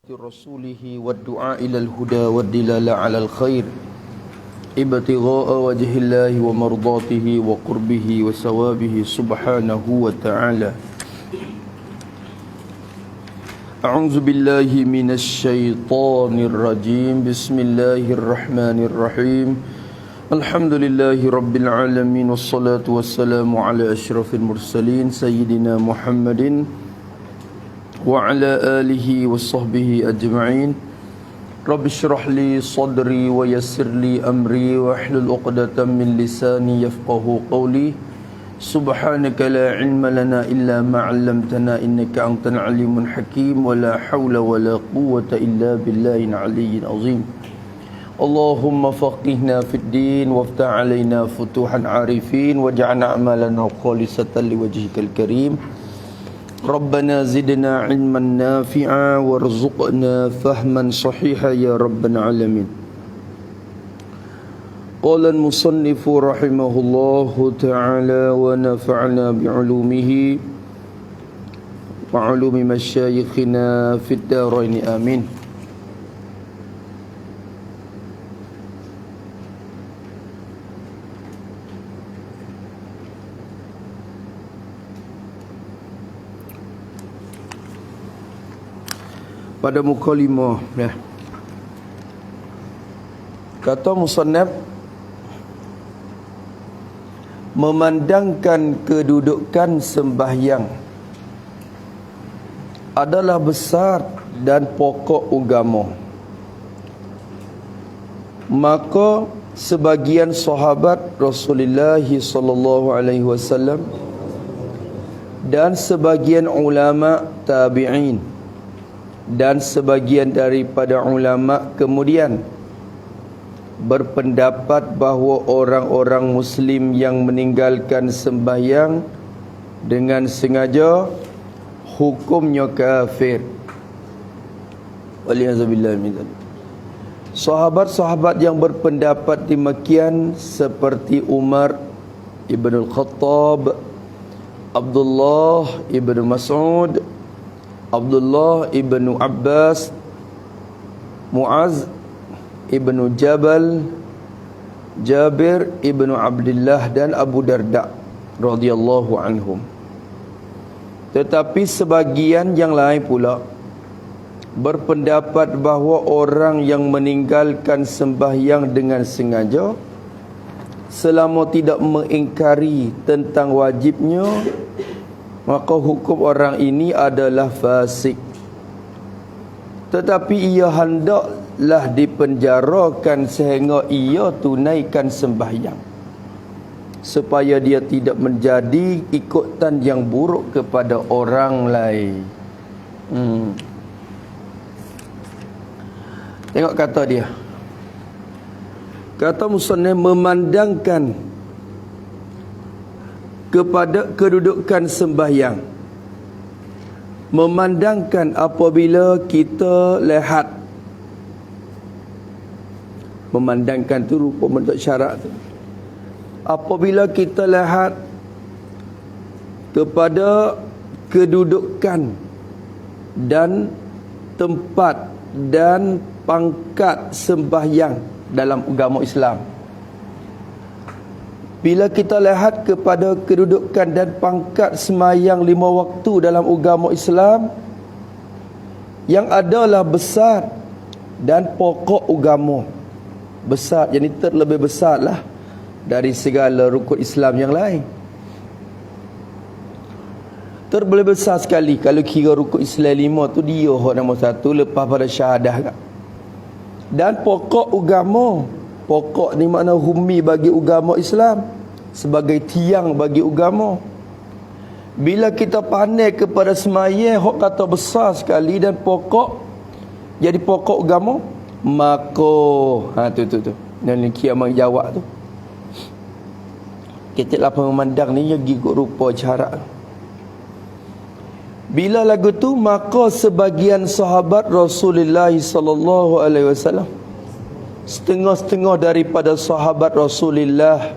رسوله والدعاء إلى الهدى والدلالة على الخير ابتغاء وجه الله ومرضاته وقربه وثوابه سبحانه وتعالى. أعوذ بالله من الشيطان الرجيم. بسم الله الرحمن الرحيم. الحمد لله رب العالمين والصلاة والسلام على أشرف المرسلين سيدنا محمد وعلى آله وصحبه أجمعين. رب اشرح لي صدري ويسر لي أمري واحلل عقدة من لساني يفقه قولي. سبحانك لا علم لنا إلا ما علمتنا إنك أنت العليم الحكيم ولا حول ولا قوة إلا بالله العلي العظيم. اللهم فقهنا في الدين وافتح علينا فتوحا عارفين واجعلنا أعمالنا خالصة لوجهك الكريم. ربنا زدنا علما نافعا وارزقنا فهما صحيحا يا رب العالمين. قال المصنف رحمه الله تعالى ونفعنا بعلومه وعلوم مشايخنا في الدارين آمين. Pada muka 5 ya. Kata musannaf, memandangkan kedudukan sembahyang adalah besar dan pokok agama. Maka sebagian sahabat Rasulullah sallallahu alaihi wasallam dan sebagian ulama tabi'in dan sebagian daripada ulama kemudian berpendapat bahawa orang-orang muslim yang meninggalkan sembahyang dengan sengaja hukumnya kafir. Waliyazubillah min dzalik. Sahabat-sahabat yang berpendapat demikian seperti Umar ibn al-Khattab, Abdullah ibn Mas'ud, Abdullah ibn Abbas, Muaz ibn Jabal, Jabir ibn Abdullah dan Abu Darda radhiyallahu anhum. Tetapi sebagian yang lain pula berpendapat bahawa orang yang meninggalkan sembahyang dengan sengaja selama tidak mengingkari tentang wajibnya, maka hukum orang ini adalah fasik. Tetapi ia hendaklah dipenjarakan sehingga ia tunaikan sembahyang, supaya dia tidak menjadi ikutan yang buruk kepada orang lain. Tengok kata dia. Kata musannaf, memandangkan kepada kedudukan sembahyang. Memandangkan apabila kita lihat. Memandangkan tu rupa bentuk syarat tu. Apabila kita lihat kepada kedudukan dan tempat dan pangkat sembahyang dalam agama Islam. Bila kita lihat kepada kedudukan dan pangkat semayang 5 waktu dalam agama Islam yang adalah besar dan pokok agama, besar, jadi terlebih besarlah dari segala rukun Islam yang lain. Terlebih besar sekali kalau kira rukun Islam 5 tu dia nombor 1 lepas pada syahadah. Dan pokok agama, pokok ni makna humi bagi agama Islam, sebagai tiang bagi agama. Bila kita pandai kepada semayang hok kata besar sekali dan pokok, jadi pokok agama, maka tu dan kiamat jawab tu. Kita lah memandang ni dia gigit rupa cara. Bila lagu tu, maka sebagian sahabat Rasulullah sallallahu alaihi wasallam, setengah-setengah daripada sahabat Rasulullah,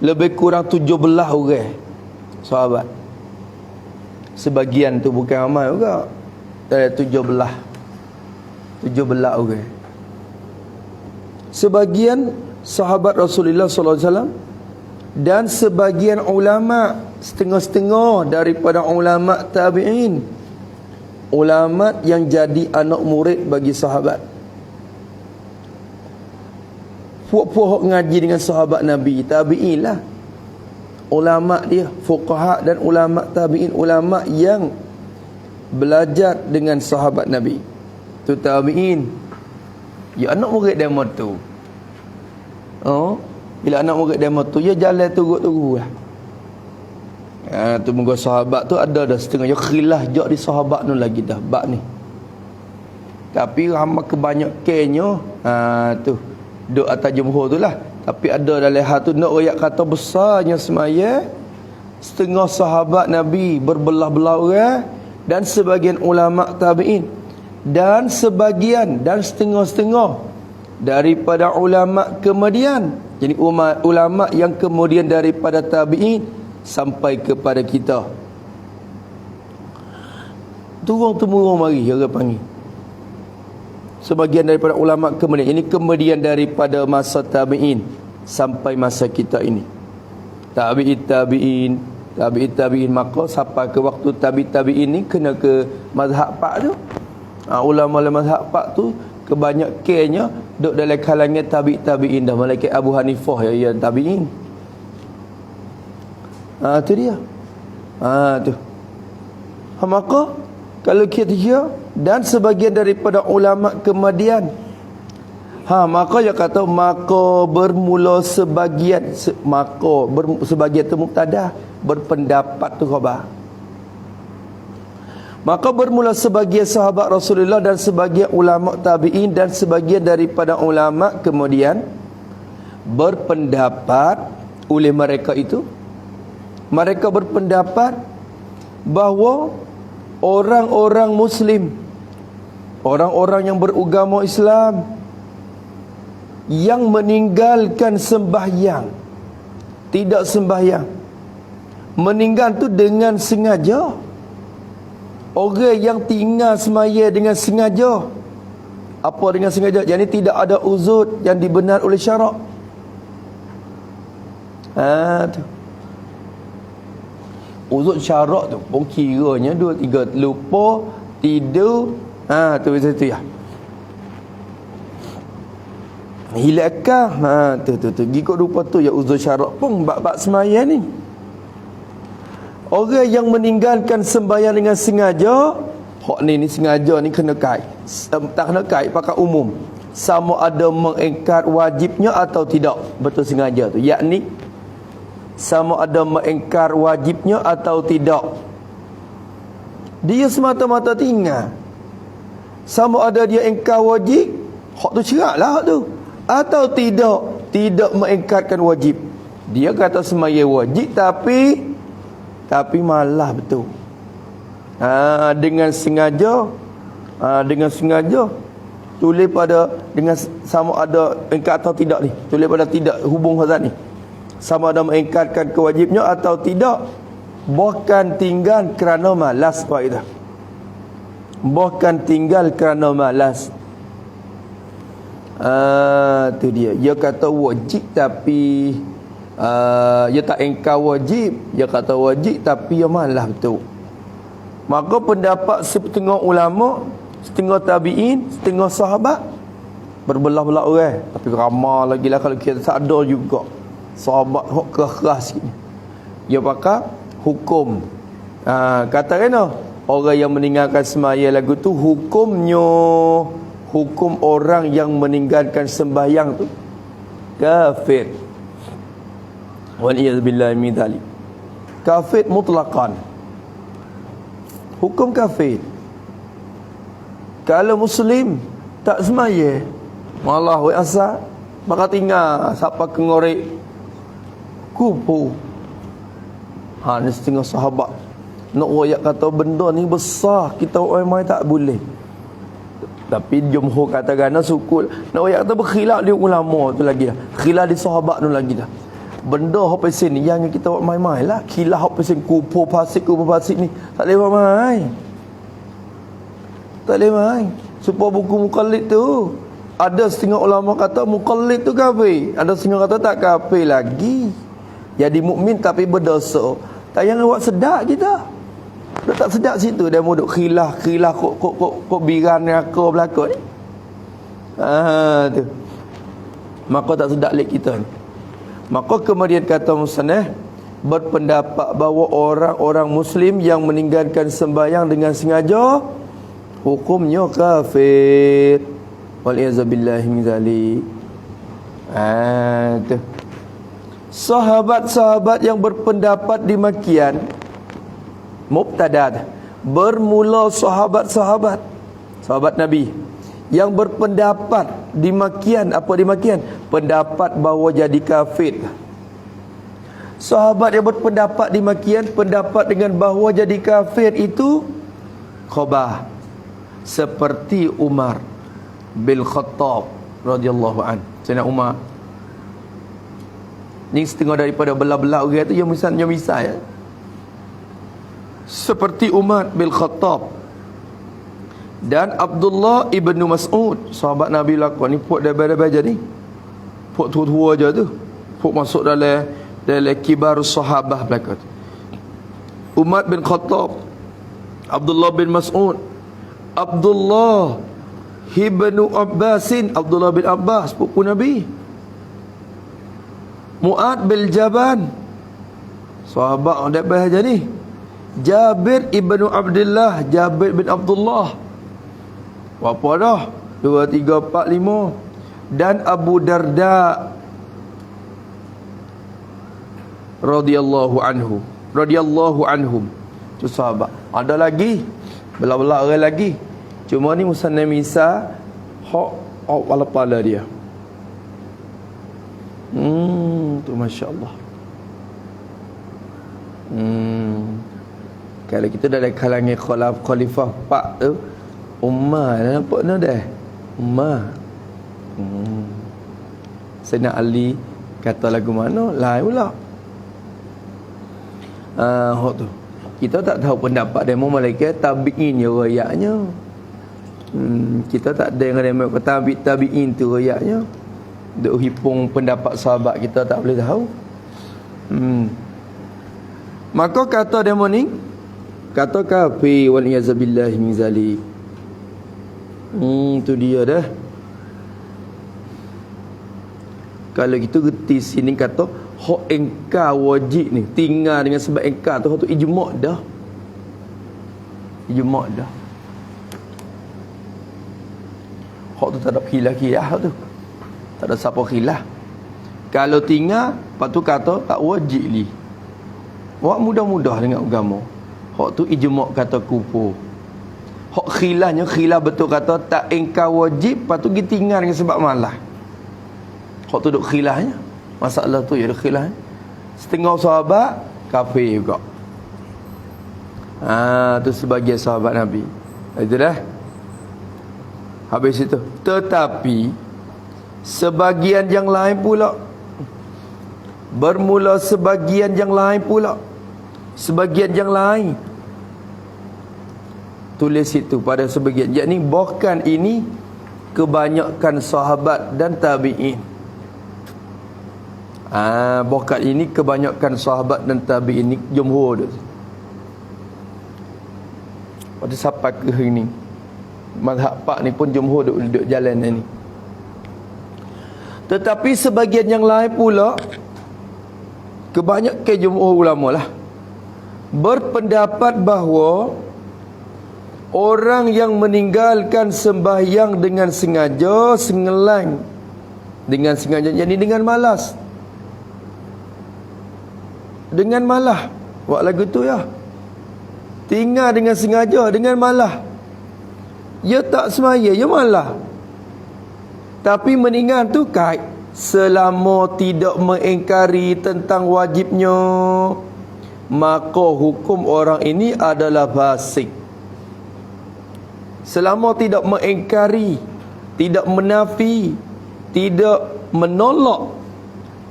lebih kurang 17 orang sahabat, sebagian tu bukan ramai juga, 17 orang. Sebagian sahabat Rasulullah sallallahu alaihi wasallam dan sebagian ulama, setengah-setengah daripada ulama tabi'in, ulama yang jadi anak murid bagi sahabat. Puak-puak ngaji dengan sahabat Nabi, tabi'in lah. Ulama dia, fuqaha dan ulama tabi'in, ulama yang belajar dengan sahabat Nabi. Tu tabi'in. Ya anak murid demo tu. Oh, bila anak murid demo tu, ya jalan turut-turut lah. Tu moga sahabat tu ada dah setengah ya khilaf jak di sahabat tu lagi dah bab ni. Tapi ramai kebanyakannya tu duk atas jumhur tu lah. Tapi ada dalam hal tu nak royak kata besarnya semaya setengah sahabat Nabi berbelah-belah orang dan sebagian ulama tabi'in dan sebagian dan setengah-setengah daripada ulama kemudian. Jadi ulama yang kemudian daripada tabi'in sampai kepada kita. Turun-temurun mari orang panggil. Sebagian daripada ulama kemudian. Ini kemudian daripada masa tabi'in sampai masa kita ini. Tabi'in. Maka sampai ke waktu tabi'in ni kena ke mazhab pak tu. Ulama-ulama mazhab pak tu kebanyakannya duduk dalam kalangan tabi'in dah. Malaikat Abu Hanifah ya tabi'in. Tu dia. Tu. Maka kalau kita dan sebagian daripada ulama kemudian maka dia kata maka bermula sebagian sebagian tu mubtada, berpendapat tu khabar. Maka bermula sebagian sahabat Rasulullah dan sebagian ulama tabi'in dan sebagian daripada ulama kemudian berpendapat oleh mereka itu. Mereka berpendapat bahawa orang-orang Muslim, orang-orang yang beragama Islam yang meninggalkan sembahyang, tidak sembahyang, meninggal tu dengan sengaja. Orang yang tinggal semaya dengan sengaja. Apa dengan sengaja? Yang ini tidak ada uzur yang dibenar oleh syarak. Tu. Uzur syarak tu pun kiranya 2-3 lupa, tidur, tu macam tu ya. Hilakah? Tu. Gikut rupa tu ya uzur syarak pun bab-bab semaya ni. Orang yang meninggalkan sembahyang dengan sengaja, hak ni sengaja ni kena kait. Tak kena kait pakai umum. Sama ada mengingkar wajibnya atau tidak. Betul sengaja tu. Yakni sama ada mengingkar wajibnya atau tidak. Dia semata-mata tinggal. Sama ada dia ingkar wajib, hak tu ceraklah hak tu. Atau tidak mengingkarkan wajib. Dia kata sembahyang wajib tapi malah betul. Dengan sengaja tulis pada dengan sama ada ingkar atau tidak ni. Tulis pada tidak hubung hazan ni. Sama ada mengingkarkan kewajibnya atau tidak. Bahkan tinggal kerana malas faedah. Bahkan tinggal kerana malas. Tu dia. Dia kata wajib tapi dia tak ingkar wajib, dia kata wajib tapi dia malah betul. Maka pendapat setengah ulama, setengah tabi'in, setengah sahabat berbelah-belah orang. Tapi ramai lagi lah kalau kita sadar juga sahabat hok keras sikit. Dia pakai hukum. Kata kena orang yang meninggalkan sembahyang lagu tu hukumnya hukum orang yang meninggalkan sembahyang tu kafir. Waliyazbillah min dzalik. Kafir mutlaqan. Hukum kafir. Kalau muslim tak semaya, malah wa asa maka tinggal siapa kengorek kupu. Ni setengah sahabat nak royak kata benda ni besar, kita orang mai tak boleh. Tapi jumhur kata gana sukul nak royak kata berkhilaf di ulama tu lagi dah. Khilaf di sahabat tu lagi dah. Benda hok pesen ni yang kita buat main-main lah. Kilah hok pesen kupu pasik ni tak boleh buat main. Tak boleh main. Supaya buku muqallid tu, ada setengah ulama kata muqallid tu kafir, ada setengah kata tak kafir lagi. Jadi mukmin tapi berdosa. Tak payah buat sedap kita. Dia tak sedap situ dia mau duk khilaf kok biran neraka belaka ni. Tu. Maka tak sedap lek kita ni. Maka kemudian kata musannaf berpendapat bahawa orang-orang muslim yang meninggalkan sembahyang dengan sengaja hukumnya kafir. Wal-iyazabillahi min zalik. Tu. Sahabat-sahabat yang berpendapat demikian mubtada, bermula sahabat Nabi yang berpendapat demikian. Apa demikian? Pendapat bahawa jadi kafir. Sahabat yang berpendapat demikian, pendapat dengan bahawa jadi kafir itu khabah, seperti Umar bin Khattab radhiyallahu an. Sayyidina Umar ni setengah daripada belah-belah orang tu yang misal ya. Seperti Umar bin Khattab dan Abdullah ibn Mas'ud, sahabat Nabi lakon ni, puak dah jadi puak tua-tua aja tu, puak masuk dalam kibar sahabah belaka tu. Umar bin Khattab, Abdullah bin Mas'ud, Abdullah ibn Abbasin, Abdullah bin Abbas sepupu Nabi, Mu'ad bin Jaban, sahabat dah jadi, Jabir ibn Abdullah, Jabir bin Abdullah, berapa dah? 2, 3, 4, 5. Dan Abu Darda radhiyallahu anhum. Tu sahabat. Ada lagi belah-belah orang lagi. Cuma ni musannaf Isa hak pala dia. Tu masya-Allah. Kalau kita dalam kalangan khalifah Pak tu, Umar nampak no dah. Umar. Sayyidina Ali kata lagu mana? Lain pula. Hak tu. Kita tak tahu pendapat demo malaikat tabi'in ya rayaknya. Kita tak ada yang demo tabi'in tu rayaknya. Duk hipung pendapat sahabat kita tak boleh tahu. Maka kata demo ni, kata kafir wal iyazabillahi min zalik. Tu dia dah. Kalau kita reti sini kata hak engkar wajib ni tinggal dengan sebab engkar tu, hak tu ijma' dah. Ijma' dah. Hak tu tak ada khilaf tu. Tak ada siapa khilaf. Kalau tinggal, lepas tu kata tak wajib li. Wak mudah-mudah dengan agama. Hak tu ijma' kata kufur. Hak khilaf betul kata tak engkar wajib, lepas tu pergi tinggal dengan sebab malas. Hak tu duk khilafnya. Masalah tu ya duk khilaf. Setengah sahabat kafir juga. Tu sebagian sahabat Nabi. Itu dah. Habis itu. Tetapi sebagian yang lain pula, bermula sebagian yang lain pula, sebagian yang lain, tulis itu pada sebagian, yakni bahkan ini kebanyakan sahabat dan tabi'in. Bahkan ini kebanyakan sahabat dan tabi'in ni jumhur tu. Pada sampai ke hari ni mazhab Pak ni pun jumhur duduk jalan ni. Tetapi sebagian yang lain pula, kebanyakan jumhur ulama lah, berpendapat bahawa orang yang meninggalkan sembahyang dengan sengaja, sengelang dengan sengaja, jadi dengan malas, dengan malah, buat lagu tu ya, tinggal dengan sengaja, dengan malah, dia tak semaya, dia malah, tapi meninggal tu kait selama tidak mengingkari tentang wajibnya, maka hukum orang ini adalah fasik. Selama tidak mengingkari, tidak menafi, tidak menolak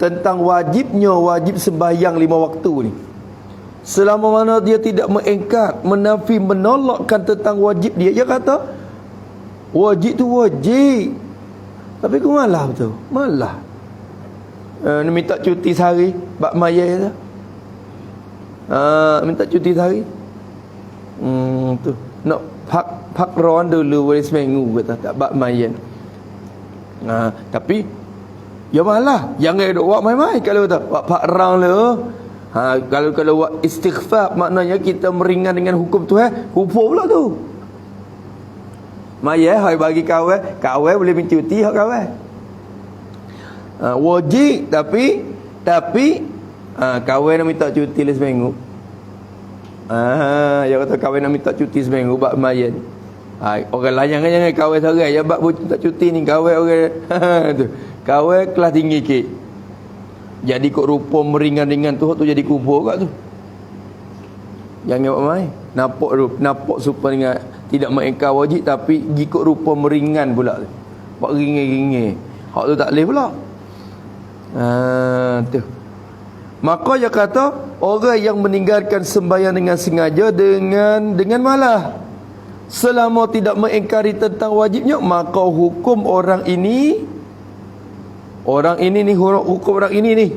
tentang wajibnya, wajib sembahyang 5 waktu ni, selama mana dia tidak mengingkar, menafi, menolakkan tentang wajib dia kata Wajib tu wajib. Tapi aku malah betul. Malah. Minta cuti sehari bab mayat tu. Minta cuti sehari. Tu. Nak hak ron dulu boleh seminggu kata tak bab mayat. Tapi ya malah jangan duk buat mai-mai kalau kata hak ron le. Kalau buat istighfar maknanya kita meringan dengan hukum Tuhan, kufur pula tu. Mayat hai bagi kawan boleh mencuti hak kawan. Wajib tapi kawan nak minta cuti le seminggu. Dia kata kawan nak minta cuti seminggu bab mayat. Orang lain jangan kawan seorang ya bab minta cuti ni kawan orang tu. Kawan kelas tinggi sikit. Jadi kok rupa meringan-ringan tu jadi kubur kat tu. Jangan buat main. Nampak supaya dengan tidak mengingkar wajib tapi ikut rupa meringan pula tu. Buat ringin-ringin. Hak tu tak boleh pula. Tu. Maka dia kata orang yang meninggalkan sembahyang dengan sengaja dengan malah selama tidak mengingkari tentang wajibnya, maka hukum orang ini ni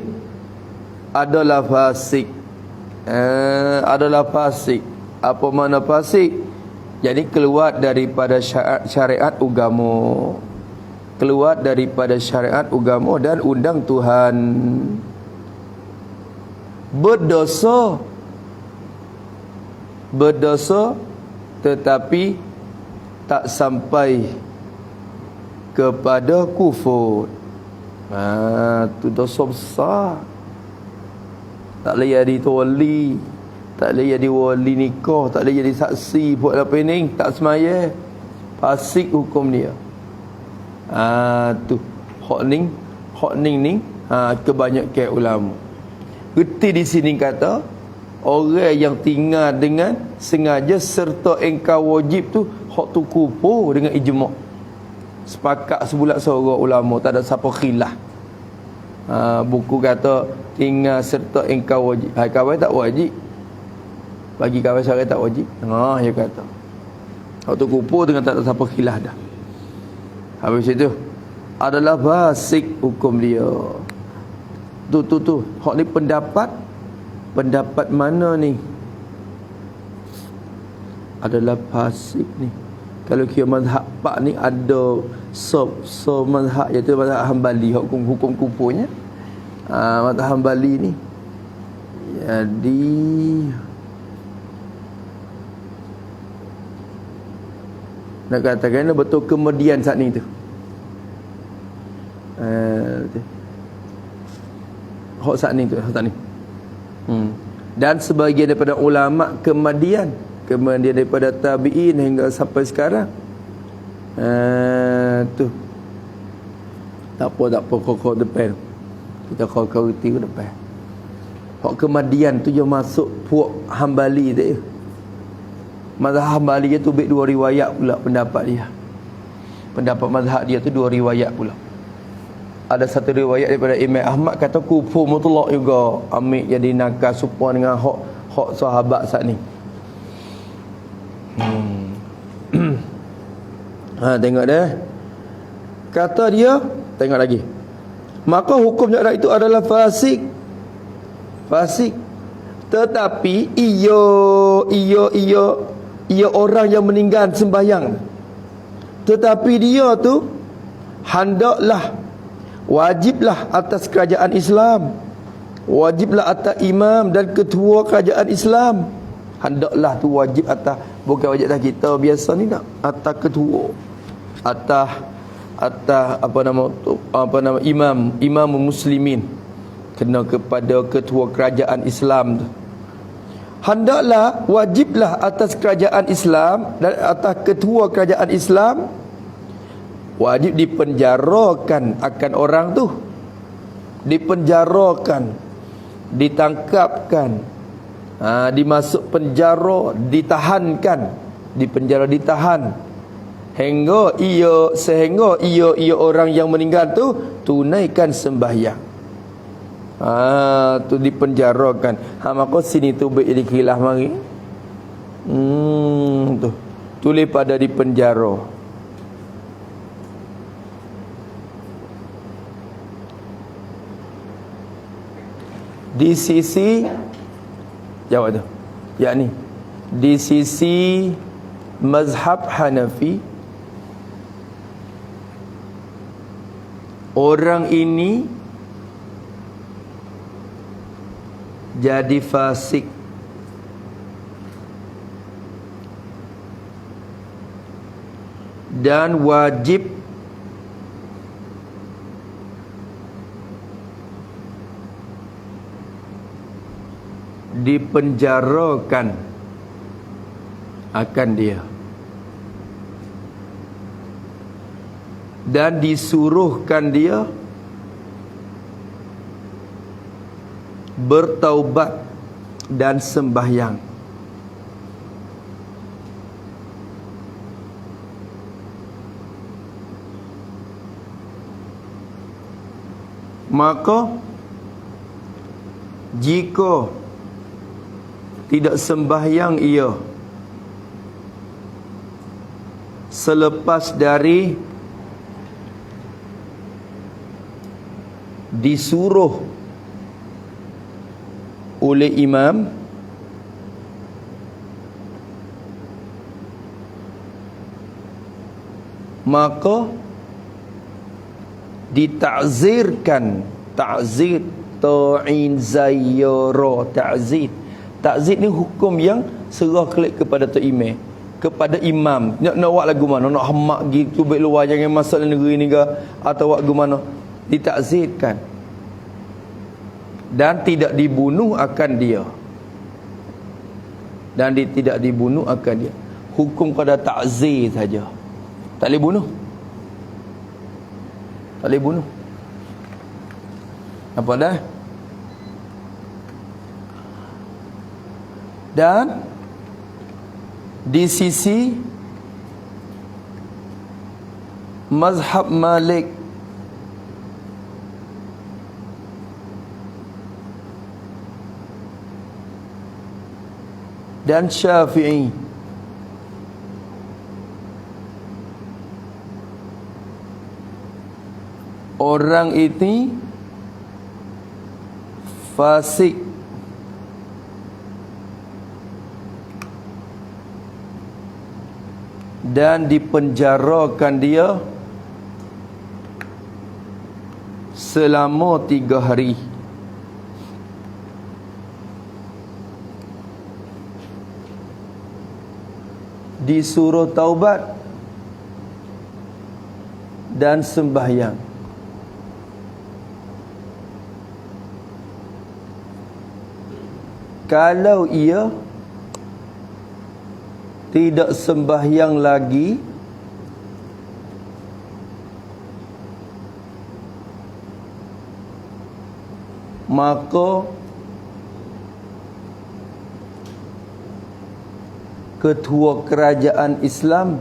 adalah fasik. Adalah fasik. Apa makna fasik? Jadi keluar daripada syariat agama. Keluar daripada syariat agama dan undang Tuhan. Berdosa tetapi tak sampai kepada kufur. Tu dosa besar. Tak boleh jadi wali, tak boleh jadi wali nikah, tak boleh jadi saksi buat apa ni, tak semaya. Fasik hukum dia. Tu hak ni kebanyakan ulama. Reti di sini kata orang yang tinggal dengan sengaja serta engkau wajib tu hak tu kufur dengan ijma'. Sepakat sebulat seorang ulama, tak ada siapa khilaf. Buku kata tinggal serta engkau wajib. Hai kawan tak wajib. Bagi kawan saya tak wajib. Dia kata. Hak tu kufur dengan tak ada siapa khilaf dah. Habis itu adalah fasik hukum dia. Tu. Hak ni pendapat mana ni? Adalah fasik ni. Kalau kira mazhab pak ni ada mazhab iaitu mazhab Hambali, hukum kufurnya. Mazhab Hambali ni. Jadi nak katakan betul kemudian saat ni tu. Hak saat ni tu, saat ni. Dan sebahagian daripada ulama kemudian daripada tabi'in hingga sampai sekarang. Tu. Tak apa kau depan. Kita kau reti ke depan. Hak kemudian tu je masuk puak Hambali dia. Mazhab Hambali dia tu baik dua riwayat pula pendapat dia. Pendapat mazhab dia tu dua riwayat pula. Ada satu riwayat daripada Imam Ahmad kata kufur mutlak juga. Ambil jadi nakal serupa dengan hak sahabat saat ni. Tengok dah. Kata dia, tengok lagi. Maka hukumnya itu adalah fasik. Tetapi ia orang yang meninggal sembahyang. Tetapi dia tu hendaklah wajiblah atas kerajaan Islam. Wajiblah atas imam dan ketua kerajaan Islam. Hendaklah tu wajib atas, bukan wajib atas kita biasa ni nak, atas ketua, atas imam muslimin, kena kepada ketua kerajaan Islam tu. Hendaklah wajiblah atas kerajaan Islam dan atas ketua kerajaan Islam, wajib dipenjarakan akan orang tu, dipenjarakan, ditangkapkan, dimasuk penjara, ditahankan, dipenjara, ditahan sehingga ia orang yang meninggal tu tunaikan sembahyang. Tu dipenjarakan. Maka sini tu jadi khilaf mari. Tu tulis pada dipenjara. di sisi jawab tu, yakni di sisi mazhab Hanafi, orang ini jadi fasik dan wajib dipenjarakan akan dia dan disuruhkan dia bertaubat dan sembahyang. Maka jika tidak sembahyang ia selepas dari disuruh oleh imam, maka ditakzirkan. Ta'zir, ta'in, zayyara, ta'zir. Ta'zir ni hukum yang serah klik kepada Tok Imam, kepada imam. Nak buat lagu mana? Nak hamak gitu baik luar jangan masuk negeri ni ke atau buat gimana? Ditakzirkan. Dan tidak dibunuh akan dia. Dan tidak dibunuh akan dia. Hukum pada ta'zir saja. Tak boleh bunuh. Tak boleh bunuh. Apa dah? Dan di sisi mazhab Malik dan Syafi'i, orang ini fasik dan dipenjarakan dia selama 3 hari. Disuruh taubat dan sembahyang. Kalau ia tidak sembahyang lagi, maka ketua kerajaan Islam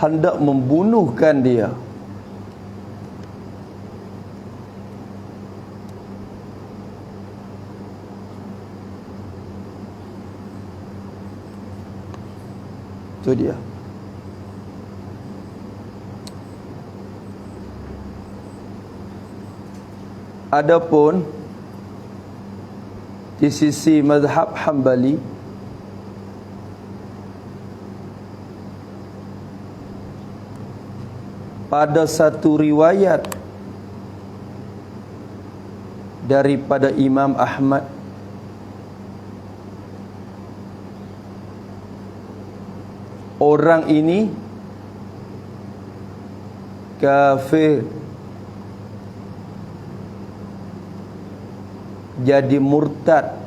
hendak membunuhkan dia. Itu dia. Adapun di sisi mazhab Hambali, pada satu riwayat daripada Imam Ahmad, orang ini kafir, jadi murtad,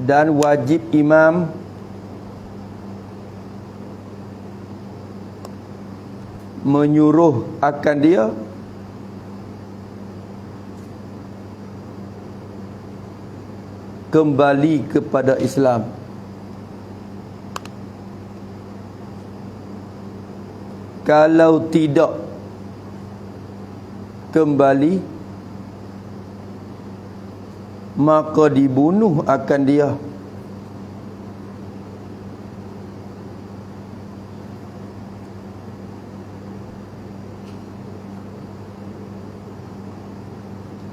dan wajib imam menyuruh akan dia kembali kepada Islam. Kalau tidak kembali, maka dibunuh akan dia.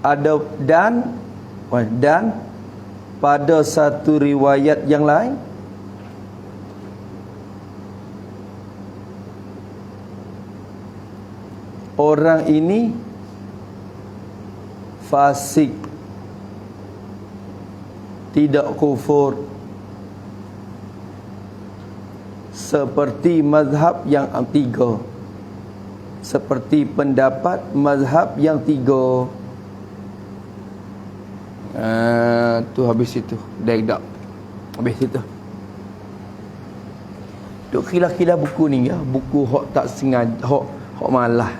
ada dan pada satu riwayat yang lain orang ini fasik, tidak kufur, seperti mazhab yang tiga, seperti pendapat mazhab yang tiga. Tu habis itu dak habis itu duk khilaf-khilaf buku ni ya, buku hok tak sengaja, hok malah,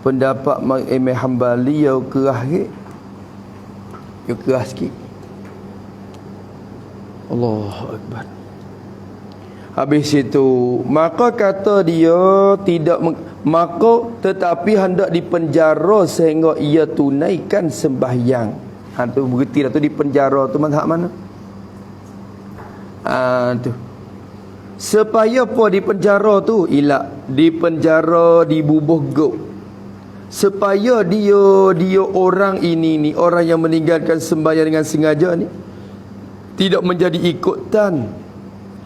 pendapat Imam Hambali yang kerah sikit. Allahu Akbar. Habis itu maka kata dia tidak maka tetapi hendak dipenjara sehingga ia tunaikan sembahyang. Tu bererti dah tu dipenjara tu mazhab mana? Tu supaya apa dipenjara tu? Dipenjara, dibubuh gok, supaya dia orang ini ni, orang yang meninggalkan sembahyang dengan sengaja ni, tidak menjadi ikutan,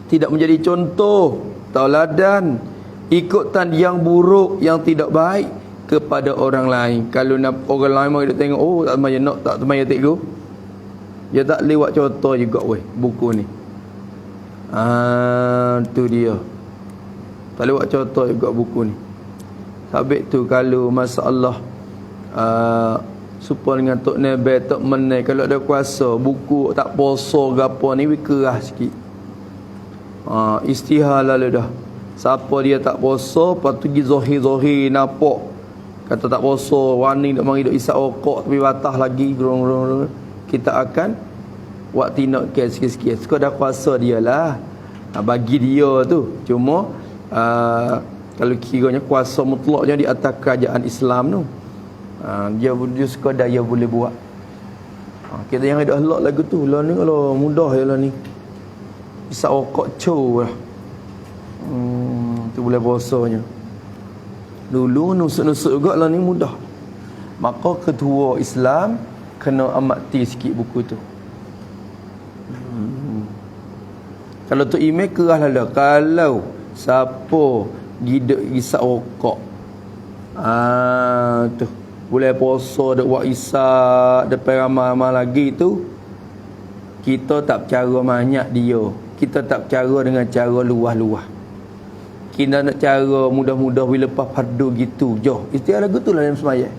tidak menjadi contoh tauladan, ikutan yang buruk, yang tidak baik kepada orang lain. Kalau orang lain mau tengok, oh tak sembahyang, tak sembahyang cikgu, dia tak lewat contoh juga weh buku ni. Tu dia, tak lewat contoh juga buku ni. Sabit tu kalau masalah supaya dengan Tok Nebe, Tok Menai, kalau ada kuasa buku tak poso gapo ni kerah sikit. Istihar lalu dah. Siapa dia tak poso, lepas tu pergi zohir nampak kata tak poso, wani nak mari duk isap rokok tapi batah lagi gerong-gerong, kita akan buat tindak kes sikit-sikit. Suka dah kuasa dia lah, bagi dia tu. Cuma kalau kiranya kuasa mutlaknya di atas kerajaan Islam tu, dia sekadar dia boleh buat. Kita yang ada halak lagu tu lah ni, kalau mudah je lah ni, isap rokok cow lah. Tu boleh puasanya. Dulu nusuk-nusuk juga lah ni mudah. Maka ketua Islam kena amati sikit buku tu. Kalau tu email kerah lah. Kalau siapa gidek isap rokok, tu boleh puasa dek buat isap depan ramai-ramai lagi tu, kita tak bercara banyak dia, kita tak bercara dengan cara luah-luah. Kita nak cara mudah-mudah bila lepas fardu gitu. Jauh istilah lagu tu lah dalam semayang.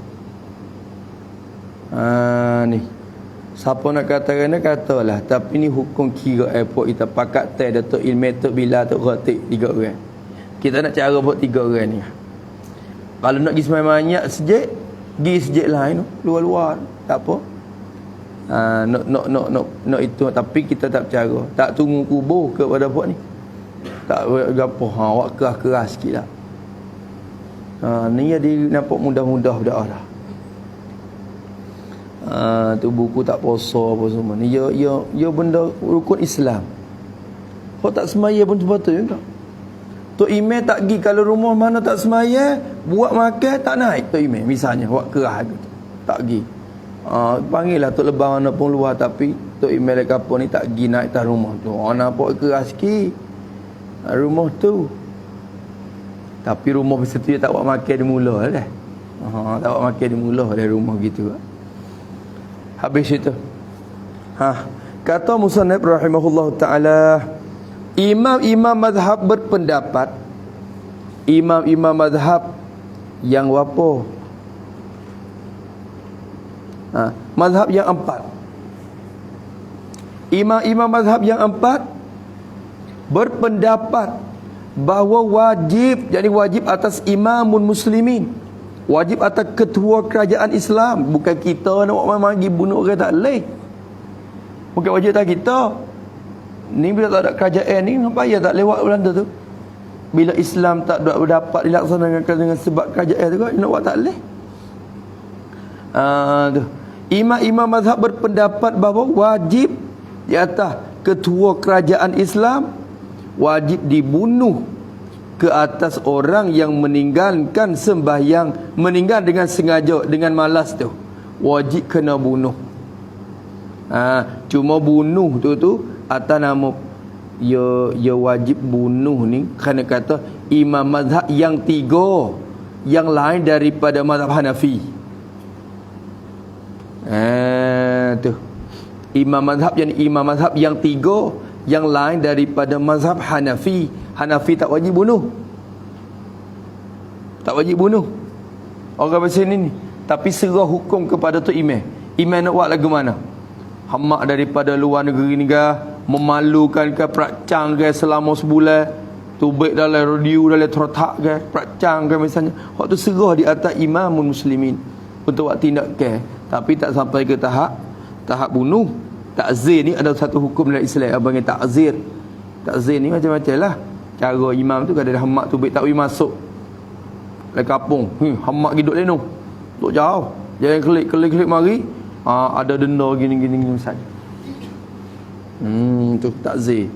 Ni siapa nak katakan dia katalah, tapi ni hukum kira airport kita pakat teh Datuk Ilmi Tok Bila Tok Khatib 3 orang. Kita nak cara buat 3 orang ni. Kalau nak pergi semayang banyak sejak, pergi sejak lain luar-luar tak apa. Nak itu, tapi kita tak bercara, tak tunggu kubur kepada buat ni, tak gapo awak keras sikit lah. Ni jadi nampak mudah-mudah dah dah. Tu buku tak puasa apa semua ni, ya benda rukun Islam. Kau tak semaya pun sepatutnya juga. Tok Imam tak pergi, kalau rumah mana tak semaya, buat makan tak naik Tok Imam misalnya, buat keras tak pergi. Panggil lah Tok Lebang mana pun luar, tapi Tok Imam lek apa ni tak pergi naik atas rumah tu. Nampak keras sikit rumah tu. Tapi rumah begitu dia tak buat makan di mula dah. Tak buat makan di mula dari rumah gitu. Habis itu. Kata Musannif rahimahullah taala, imam-imam mazhab berpendapat, imam-imam mazhab yang apa? Mazhab yang 4. Imam-imam mazhab yang 4 berpendapat bahawa wajib, jadi wajib atas imamun muslimin, wajib atas ketua kerajaan Islam. Bukan kita nak buat magi bunuh orang, tak boleh. Bukan wajib atas kita. Ni bila tak ada kerajaan ni, apa ya tak lewat Belanda tu. Bila Islam tak dapat dilaksanakan dengan sebab kerajaan tu, nak buat tak boleh. Tu. Imam-imam mazhab berpendapat bahawa wajib di atas ketua kerajaan Islam, wajib dibunuh ke atas orang yang meninggalkan sembahyang, meninggal dengan sengaja, dengan malas tu, wajib kena bunuh. Cuma bunuh tu atas nama ya wajib bunuh ni kerana kata imam mazhab yang tiga yang lain daripada mazhab Hanafi. Tu imam mazhab yang tiga yang lain daripada mazhab Hanafi. Hanafi tak wajib bunuh. Tak wajib bunuh orang macam ni. Tapi serah hukum kepada tu imam. Imam nak buat lagu mana? Hamak daripada luar negeri ni ke, memalukan ke, peracang ke selama sebulan, tubik dalam radio, dalam trotak ke, peracang ke misalnya. Waktu serah di atas imamun muslimin untuk buat tindak ke. Tapi tak sampai ke tahap bunuh. Takzir ni ada satu hukum dalam Islam, abang yang takzir. Takzir ni macam-macam lah. Cara imam tu kadang hamak tubik tak boleh masuk dalam kampung. Hamak hidup leno. Duk jauh. Jangan klik mari. Ada denda gini misalnya. Tu takzir.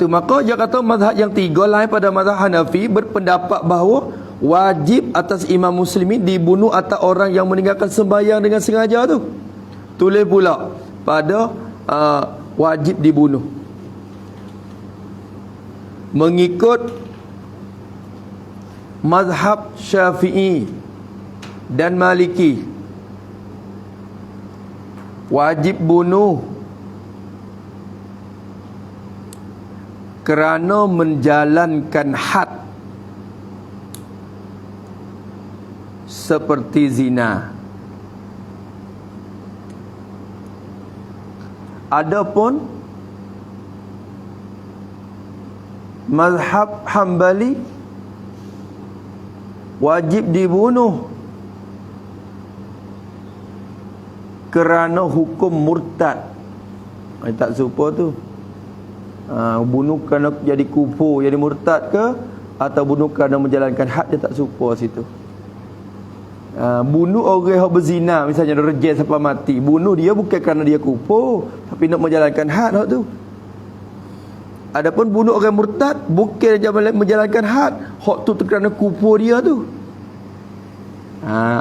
Tu maka dia kata mazhab yang tiga lain pada mazhab Hanafi berpendapat bahawa wajib atas imam muslimin dibunuh atas orang yang meninggalkan sembahyang dengan sengaja tu. Tulis pula pada wajib dibunuh. Mengikut mazhab Syafi'i dan Maliki, wajib bunuh kerana menjalankan had seperti zina. Adapun mazhab Hambali, wajib dibunuh kerana hukum murtad. Tak serupa tu. Bunuh kerana jadi kufur, jadi murtad ke, atau bunuh kerana menjalankan had, dia tak serupa situ. Bunuh orang yang berzina misalnya, rejam sampai mati, bunuh dia bukan kerana dia kufur, tapi nak menjalankan had tu. Adapun bunuh orang murtad bukan menjalankan had, hak tu kerana kufur dia tu.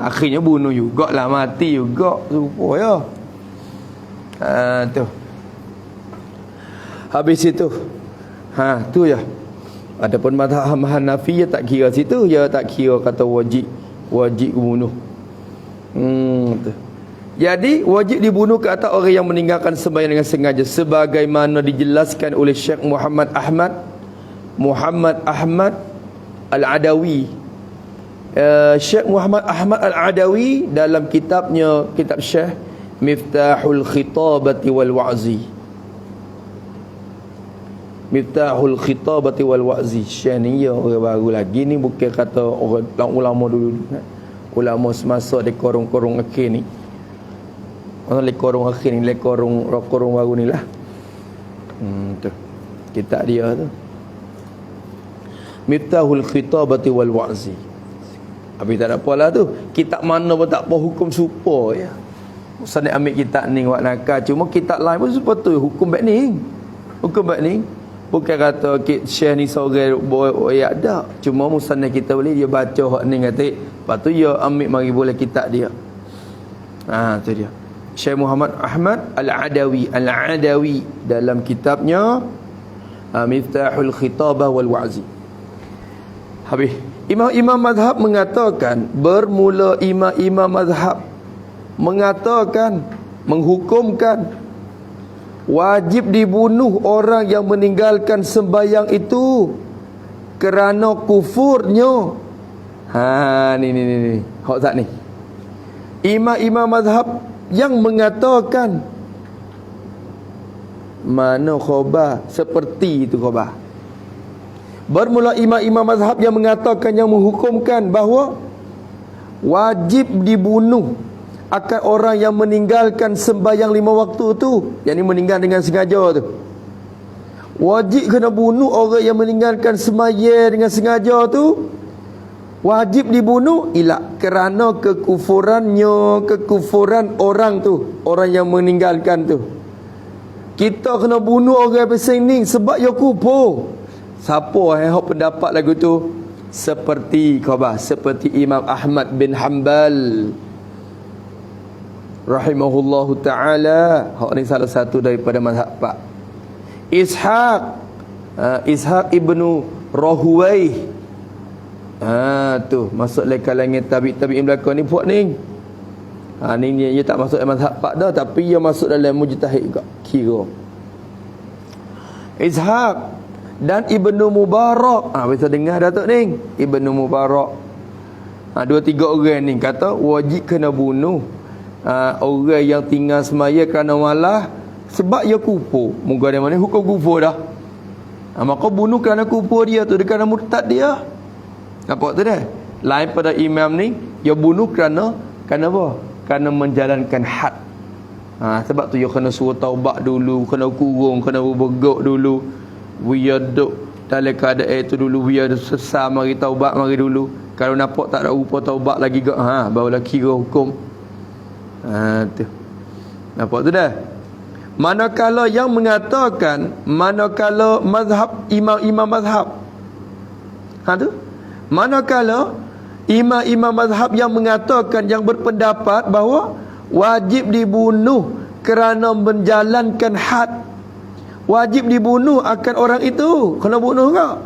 Akhirnya bunuh jugalah, mati juga serupa ya. Tu habis itu. Tu ya. Adapun mazhab Hanafi, dia tak kira situ, dia tak kira kata wajib bunuh. Tu. Jadi wajib dibunuh ke atas orang yang meninggalkan sembahyang dengan sengaja, sebagaimana dijelaskan oleh Syekh Muhammad Ahmad Al-Adawi. Syekh Muhammad Ahmad Al-Adawi dalam kitabnya, kitab Syekh Miftahul Khitabati wal Wa'zi. Miftahul Khitabati wal Wa'zi. Syekh ni ya orang baru lagi ni, bukan kata orang ulama dulu. Ulama semasa di korong-korong akhir ni. Orang le korong akhir ni, le korong baru ni lah. Tu. Kitab dia tu. Miftahul Khitabati wal Wa'zi. Habis tak ada apalah tu. Kitab mana pun tak apa, hukum serupa ya. Ustaz nak ambil kitab ni buat nakal. Cuma kitab lain pun sepatutnya hukum baik ni. Hukum baik ni. Bukan kata Syekh ni seorang ya ada. Cuma musannaf kita boleh dia baca hak ni kata, lepas tu dia ambil mari boleh kitab dia. Tu dia. Syekh Muhammad Ahmad Al-Adawi dalam kitabnya Miftahul Khitabah wal Wa'zi. Habis imam mazhab mengatakan, bermula imam mazhab mengatakan, menghukumkan wajib dibunuh orang yang meninggalkan sembahyang itu kerana kufurnya. Ni hak tak ni. Imam mazhab yang mengatakan, mana khabar seperti itu khabar. Bermula imam mazhab yang mengatakan, yang menghukumkan bahawa wajib dibunuh akan orang yang meninggalkan sembahyang 5 waktu tu, yang ni meninggal dengan sengaja tu. Wajib kena bunuh orang yang meninggalkan sembahyang dengan sengaja tu. Wajib dibunuh kerana kekufuran orang tu, orang yang meninggalkan tu. Kita kena bunuh orang pesing ni sebab dia kufur. Siapa yang hok pendapat lagu tu? Seperti khabar, seperti Imam Ahmad bin Hanbal rahimahullahu taala. Hok ni salah satu daripada mazhab Pak. Ishaq ibnu Rahuwai. Tu masuk dalam kalangan tabi'in belakang ni puak ni. Ni dia tak masuk dalam mazhab Pak dah, tapi dia masuk dalam mujtahid juga kira. Ishaq dan Ibnu Mubarak. Bisa dengar Datuk ni, Ibnu Mubarak. Dua tiga orang ni kata wajib kena bunuh orang yang tinggal semaya kerana malah sebab dia kufur. Moga dia mana hukum kufur dah. Maka bunuh kerana kufur dia tu, kerana murtad dia. Nampak tu dah. Lain pada imam ni, dia bunuh kerana apa? Kerana menjalankan had. Sebab tu dia kena suruh taubat dulu, kena kurung, kena bergok dulu. Dia duduk dalam keadaan itu dulu, dia sesat, mari taubat mari dulu. Kalau nampak tak ada rupa taubat lagi ke, barulah kira hukum. Tu. Nampak tu dah. Manakala yang mengatakan, manakala mazhab imam-imam mazhab. Tu. Manakala imam-imam mazhab yang mengatakan, yang berpendapat bahawa wajib dibunuh kerana menjalankan had. Wajib dibunuh akan orang itu, kena bunuh tak?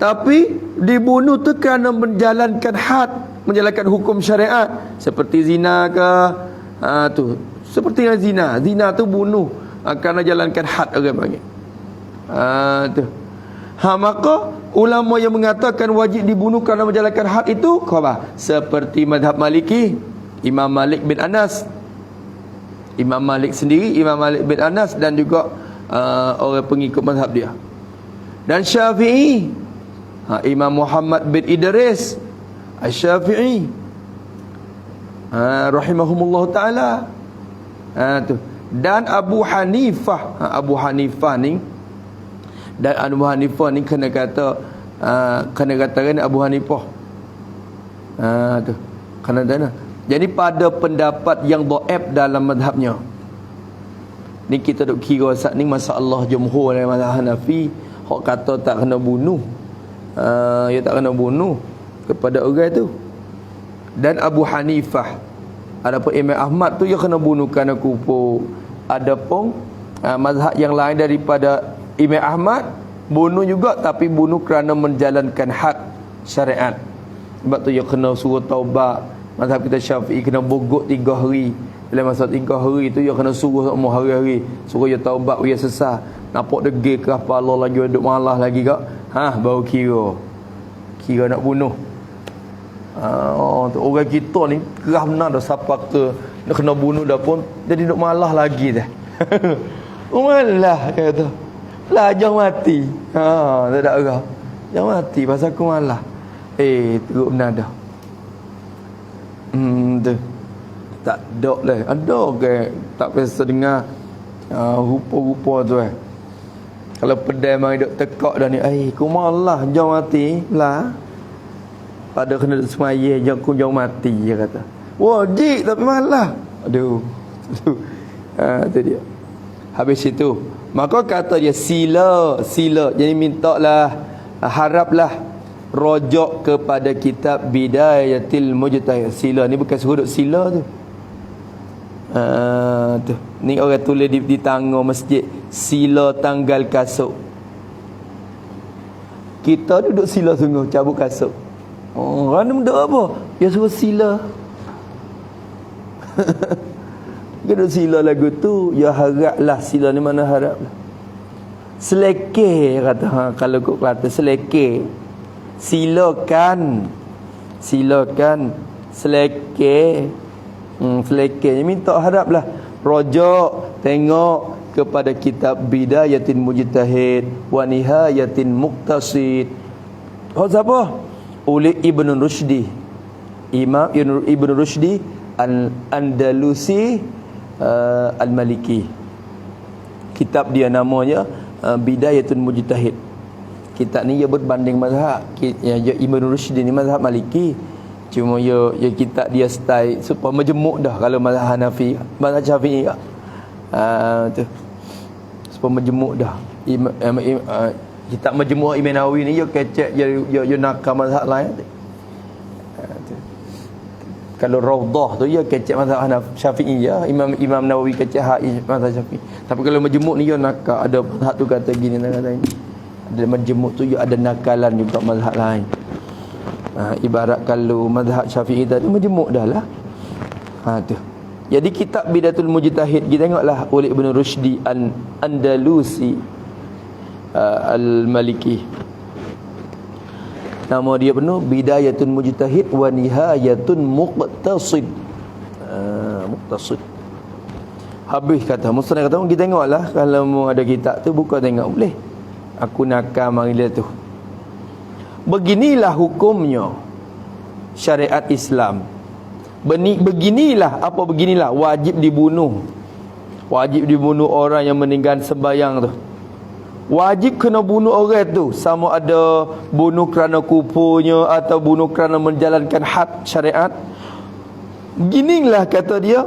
Tapi dibunuh tu kerana menjalankan had, menjalankan hukum syariat, seperti zina ke, tu seperti zina tu bunuh kerana jalankan had orang panggil. Tu. Maka ulama yang mengatakan wajib dibunuh kerana menjalankan had itu khabar seperti mazhab Maliki, Imam Malik bin Anas. Imam Malik sendiri, Imam Malik bin Anas, dan juga orang pengikut mazhab dia. Dan Syafi'i, Imam Muhammad bin Idris Asy-Syafi'i rahimahumullah taala. Tu. Dan Abu Hanifah, Abu Hanifah ni, dan Abu Hanifah ni kena kata Abu Hanifah. Tu. Kena dana. Jadi pada pendapat yang dhaif dalam mazhabnya. Ni kita duk kira saat ni masalah jumhur dalam mazhab Hanafi, hak kata tak kena bunuh. Ya tak kena bunuh kepada orang tu. Dan Abu Hanifah, adapun Imam Ahmad tu dia kena bunuh kerana kufur. Adapun mazhab yang lain daripada Imam Ahmad, bunuh juga tapi bunuh kerana menjalankan had syariat. Sebab tu dia kena suruh taubat. Mazhab kita Syafi'i kena bogok 3 hari. Dalam masa 3 hari tu dia kena suruh semua hari-hari, suruh dia taubat, dia sesat. Nampak degil ke kepala lagi, duduk malah lagi kak. Baru kira nak bunuh. Orang kita ni kerah benar dah, siapa ke nak kena bunuh dah pun jadi duduk malah lagi dah. Malah kata. Lah jangan mati. Tak ada arah. Jangan mati pasal aku malah. Teruk benar dah. Tu. Tak ada lah. Ada ke tak biasa dengar rupa-rupa tu Kalau pedai mari duk tekak dah ni, aku malah jangan mati lah. Pada kena duk semaya jangan mati dia kata. Wajib tapi malah. Aduh. Tu dia. Habis itu, maka kata dia sila. Jadi mintalah, haraplah rojok kepada kitab Bidayatil Mujtahid. Sila ni bukan suruh duk sila tu. Tu. Ni orang tulis di tangga masjid, sila tanggal kasut. Kita duduk sila sungguh cabut kasut. Orang duduk apa? Dia suruh sila. Dia duduk sila lagu tu, ya haraplah. Sila ni mana haraplah? Selekeh kata, kalau kau kata selekeh. Silakan selekeh. Selekeh minta haraplah rojok tengok kepada kitab Bidayatin Mujtahid wa Nihayatin Muqtasid. Siapa? Oleh Ibn Rushdi, Imam Ibn Rushdi Al-Andalusi Al-Maliki. Kitab dia namanya Bidayatul Mujtahid. Kitab ni dia berbanding mazhab. Ibn Rushdi ni mazhab Maliki. Cuma ya kitab dia style supaya majmuk dah. Kalau mazhab Hanafi, mazhab Syafi'i tu supaya majmuk dah. Kitab Majmu' Imam Nawawi ni yo kecek yo nakal mazhab lain. Kalau Raudhah tu ya kecek mazhab Syafi'i ya. Imam Nawawi kecek mazhab Syafi'i. Tapi kalau Majmu' ni ya nakal, ada mazhab tu kata gini dan kata ini. Ada Majmu' tu ya ada nakalan juga mazhab lain. Ibarat kalau mazhab Syafi'i tadi Majmu' dah lah. Tu. Jadi kitab Bidatul Mujtahid kita tengoklah oleh Ibn Rushdi Andalusi Al-Maliki. Nama dia penuh Bidayatun Mujtahid wa Nihayatun Muqtasid. Muqtasid. Habis kata Musnad kata kita tengoklah kalau mau ada kitab tu buka tengok boleh. Aku nakal mari tu. Beginilah hukumnya syariat Islam. Beginilah apa beginilah wajib dibunuh. Wajib dibunuh orang yang meninggal sembahyang tu. Wajib kena bunuh orang tu, sama ada bunuh kerana kupunya atau bunuh kerana menjalankan had syariat. Beginilah kata dia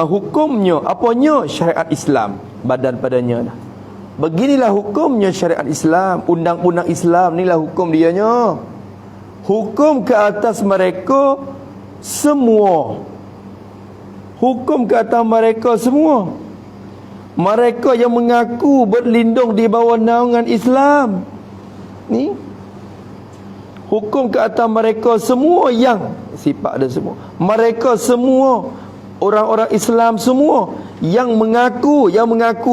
hukumnya, apanya syariat Islam, badan padanya dah. Beginilah hukumnya syariat Islam, undang-undang Islam inilah hukum dianya. Hukum ke atas mereka semua. Hukum ke atas mereka semua. Mereka yang mengaku berlindung di bawah naungan Islam. Ni hukum ke atas mereka semua yang sifat ada semua. Mereka semua orang-orang Islam semua yang mengaku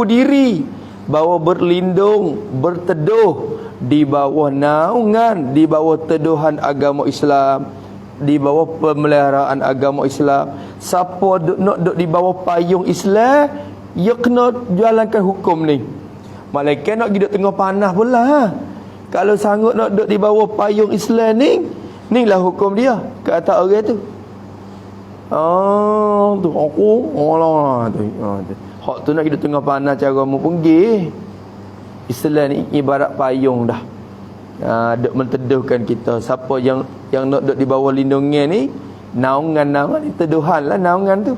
diri bahawa berlindung, berteduh di bawah naungan, di bawah teduhan agama Islam, di bawah pemeliharaan agama Islam. Siapa nak duduk di bawah payung Islam, dia kena jalankan hukum ni. Malaikat nak duduk tengah panas pula. Kalau sanggup nak duduk di bawah payung Islam ni, inilah hukum dia ke atas orang tu. Tu aku Allah tu. Hak tu nak duduk tengah panas cara mu pergi. Islam ni ibarat payung dah. Duk menteduhkan kita. Siapa yang nak duduk di bawah lindungan ni, naungan teduhan lah naungan tu.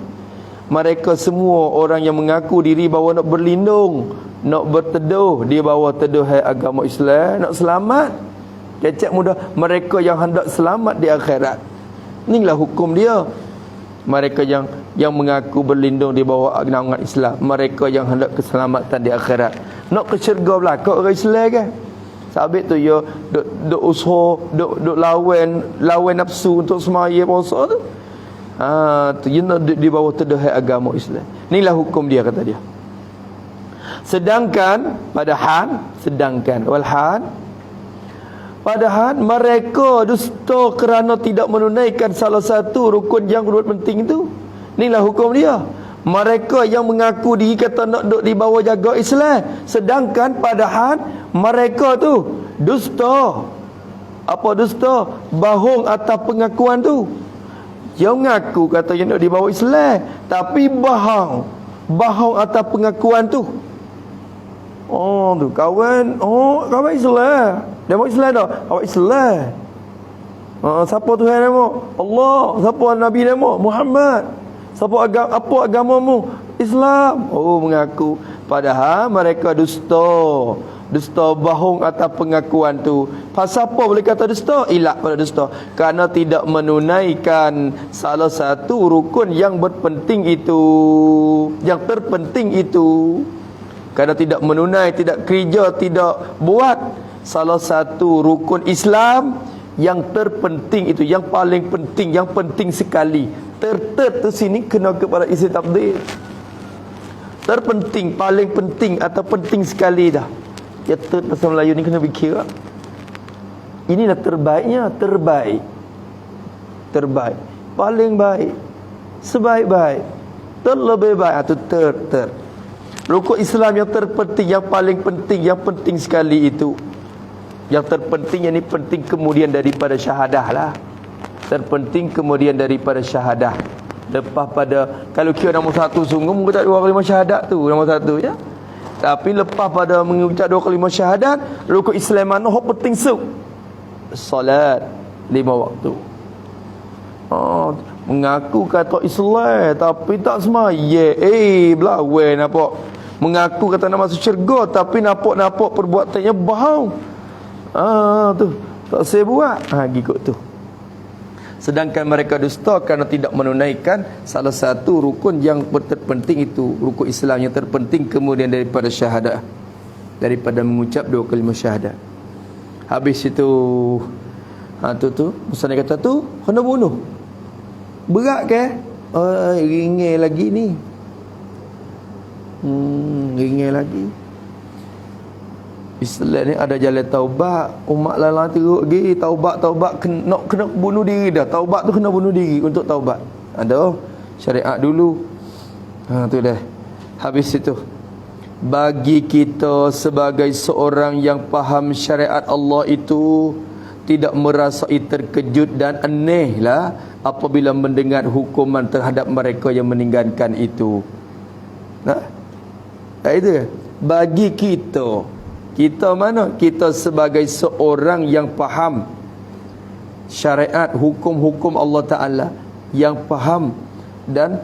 Mereka semua orang yang mengaku diri bahawa nak berlindung, nak berteduh di bawah teduhan agama Islam, nak selamat. Kecek mudah, mereka yang hendak selamat di akhirat. Inilah hukum dia. Mereka yang mengaku berlindung di bawah naungan Islam, mereka yang hendak keselamatan di akhirat. Nak ke syurga belaka orang Islam kan? Sabit tu ya duk usaha, duk lawan nafsu untuk semaya puasa tu. Tu you nak di bawah teduhan agama Islam. Inilah hukum dia kata dia. Sedangkan padahal mereka dusta kerana tidak menunaikan salah satu rukun yang penting itu. Inilah hukum dia. Mereka yang mengaku diri kata nak duduk di bawah jaga Islam, sedangkan padahal mereka tu dusta. Apa dusta? Bohong atas pengakuan tu. Dia mengaku kata yang nak dibawa Islam, tapi bohong atas pengakuan tu. Tu kawan Islam. Dia mau Islam dah. Awak Islam. Siapa Tuhan nama? Allah. Siapa Nabi nama? Muhammad. Siapa apa agamamu? Islam. Mengaku. Padahal mereka dusta. Dusta bohong atas pengakuan tu. Pasal apa boleh kata dusta? Ilak pada dusta kerana tidak menunaikan salah satu rukun yang berpenting itu, yang terpenting itu. Kerana tidak menunai, tidak kerja, tidak buat salah satu rukun Islam yang terpenting itu, yang paling penting, yang penting sekali. Tu sini kena kepada isi tabdil. Terpenting, paling penting atau penting sekali dah. Ya bahasa Melayu ni kena fikir lah. Inilah terbaiknya. Terbaik, paling baik, sebaik-baik, terlebih baik. Itu rukun Islam yang terpenting, yang paling penting, yang penting sekali itu. Yang terpenting, yang ini penting kemudian daripada syahadah lah. Terpenting kemudian daripada syahadah. Lepas pada, kalau kira nombor satu sungguh mengucap 2 kalimah syahadat tu nombor satu ya. Tapi lepas pada mengucap 2 kalimah syahadat, rukun Islam mana hak penting solat 5 waktu. Mengaku kata Islam tapi tak semaya. Belawan apa? Mengaku kata nak masuk syurga, tapi nampak perbuatannya bau. Tu tak saya buat. Gikut tu. Sedangkan mereka dusta kerana tidak menunaikan salah satu rukun yang terpenting, itu rukun Islam yang terpenting, kemudian daripada syahadah, daripada mengucap 2 kalimah syahadah. Habis itu tu Musa kata tu kena bunuh. Berat ke? Ringil lagi ni. Ringil lagi. Islam ni ada jalan taubat. Umat lain teruk lagi taubat kena bunuh diri dah. Taubat tu kena bunuh diri untuk taubat. Ada syariat dulu. Tu dah. Habis itu, bagi kita sebagai seorang yang faham syariat Allah itu, tidak merasai terkejut dan aneh lah apabila mendengar hukuman terhadap mereka yang meninggalkan itu. Itu bagi kita mana? Kita sebagai seorang yang faham syariat, hukum-hukum Allah Ta'ala, yang faham dan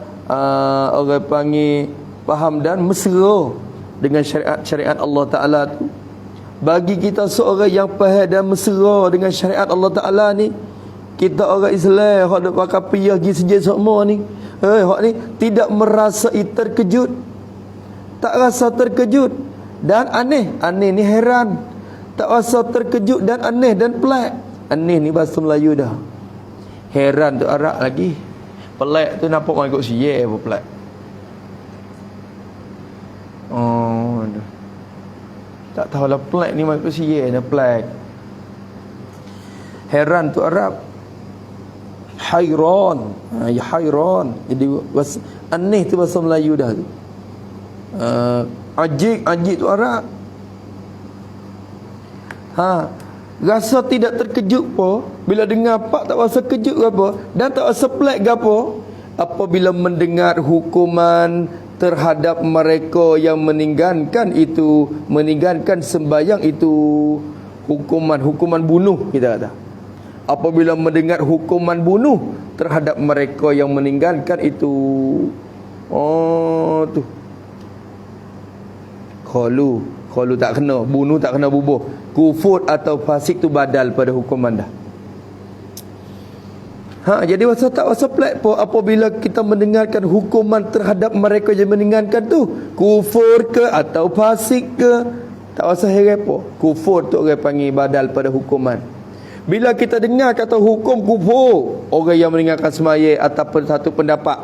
orang panggil faham dan mesra dengan syariat Allah Ta'ala tu. Bagi kita seorang yang faham dan mesra dengan syariat Allah Ta'ala ni, kita orang Islam hak duk pakai piyah gi sejak semua ni, hak ni tidak merasai terkejut, tak rasa terkejut dan aneh. Aneh ni heran, tak rasa terkejut dan aneh dan pelik. Aneh ni bahasa Melayu dah. Heran tu Arab lagi. Pelik tu nampak orang ikut siye apa pelik. Tak tahulah pelik ni ikut siye dah pelik. Heran tu Arab. Hairan. Ya hairan. Jadi aneh tu bahasa Melayu dah tu. Ajik tu Arab. Rasa tidak terkejut po bila dengar pak, tak rasa kejut ke apa, dan tak rasa pelik ke apa apabila mendengar hukuman terhadap mereka yang meninggalkan sembahyang itu, hukuman bunuh kita kata. Apabila mendengar hukuman bunuh terhadap mereka yang meninggalkan itu. Tu Qalu tak kena, bunuh tak kena bubuh. Kufur atau fasik tu badal pada hukuman dah. Jadi tak rasa pelik po apabila kita mendengarkan hukuman terhadap mereka yang meninggalkan tu, kufur ke atau fasik ke, tak rasa heran po. Kufur tu orang panggil badal pada hukuman. Bila kita dengar kata hukum kufur, orang yang meninggalkan sembahyang ataupun satu pendapat,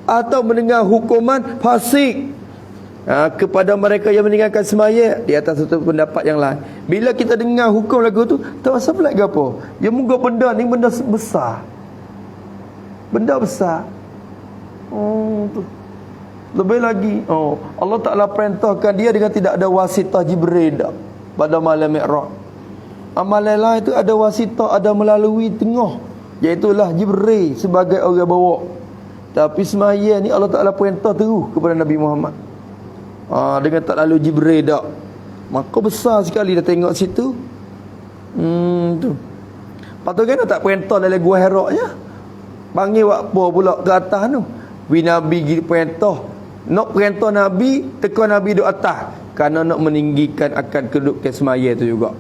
atau mendengar hukuman fasik kepada mereka yang meninggalkan sembahyang di atas satu pendapat yang lain. Bila kita dengar hukum lagu tu, tak rasa pelik ke apa? Ya moga benda ni benda besar. Benda besar. Tu. Lebih lagi, Allah Ta'ala perintahkan dia dengan tidak ada wasitah Jibril dah pada malam Mi'raj. Amalan lain itu ada wasitah, ada melalui tengah, iaitulah Jibril sebagai orang bawa. Tapi sembahyang ni Allah Ta'ala perintah terus kepada Nabi Muhammad. Dengan tak lalu Jibril dak. Maka besar sekali dah tengok situ. Tu. Patut kena tak perintah dalam gua Hira-nya. Panggil apa pula ke atas tu. Nabi pergi perintah. Nak perintah Nabi, teka Nabi duduk atas. Kerana nak meninggikan akan kedudukan sembahyang tu juga.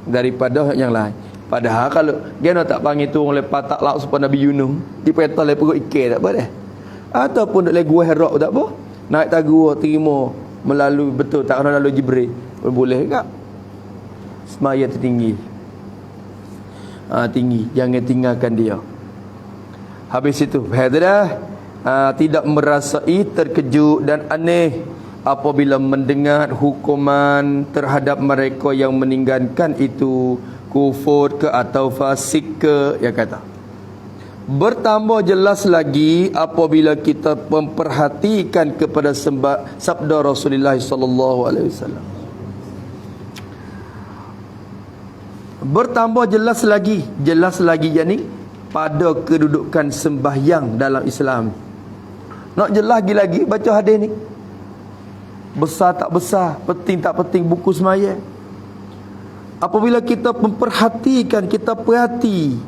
Daripada yang lain. Padahal kalau dia nak tak panggil tu orang lepas tak lauk supaya Nabi Yunus, diperintah oleh perut ikan tak apa dah. Ataupun dalam gua Hira tak apa. Naik tagua terima melalui betul tak kena lalu Jibril. Boleh tak? Semaya tertinggi. Tinggi, jangan tinggalkan dia. Habis itu dah tidak merasai terkejut dan aneh apabila mendengar hukuman terhadap mereka yang meninggalkan itu, kufur ke atau fasik ke, ya kata. Bertambah jelas lagi apabila kita memperhatikan kepada sabda Rasulullah sallallahu alaihi wasallam. Bertambah jelas lagi yakni pada kedudukan sembahyang dalam Islam. Nak jelas lagi baca hadis ni. Besar tak besar, penting tak penting buku sembahyang. Apabila kita memperhatikan, kita perhati,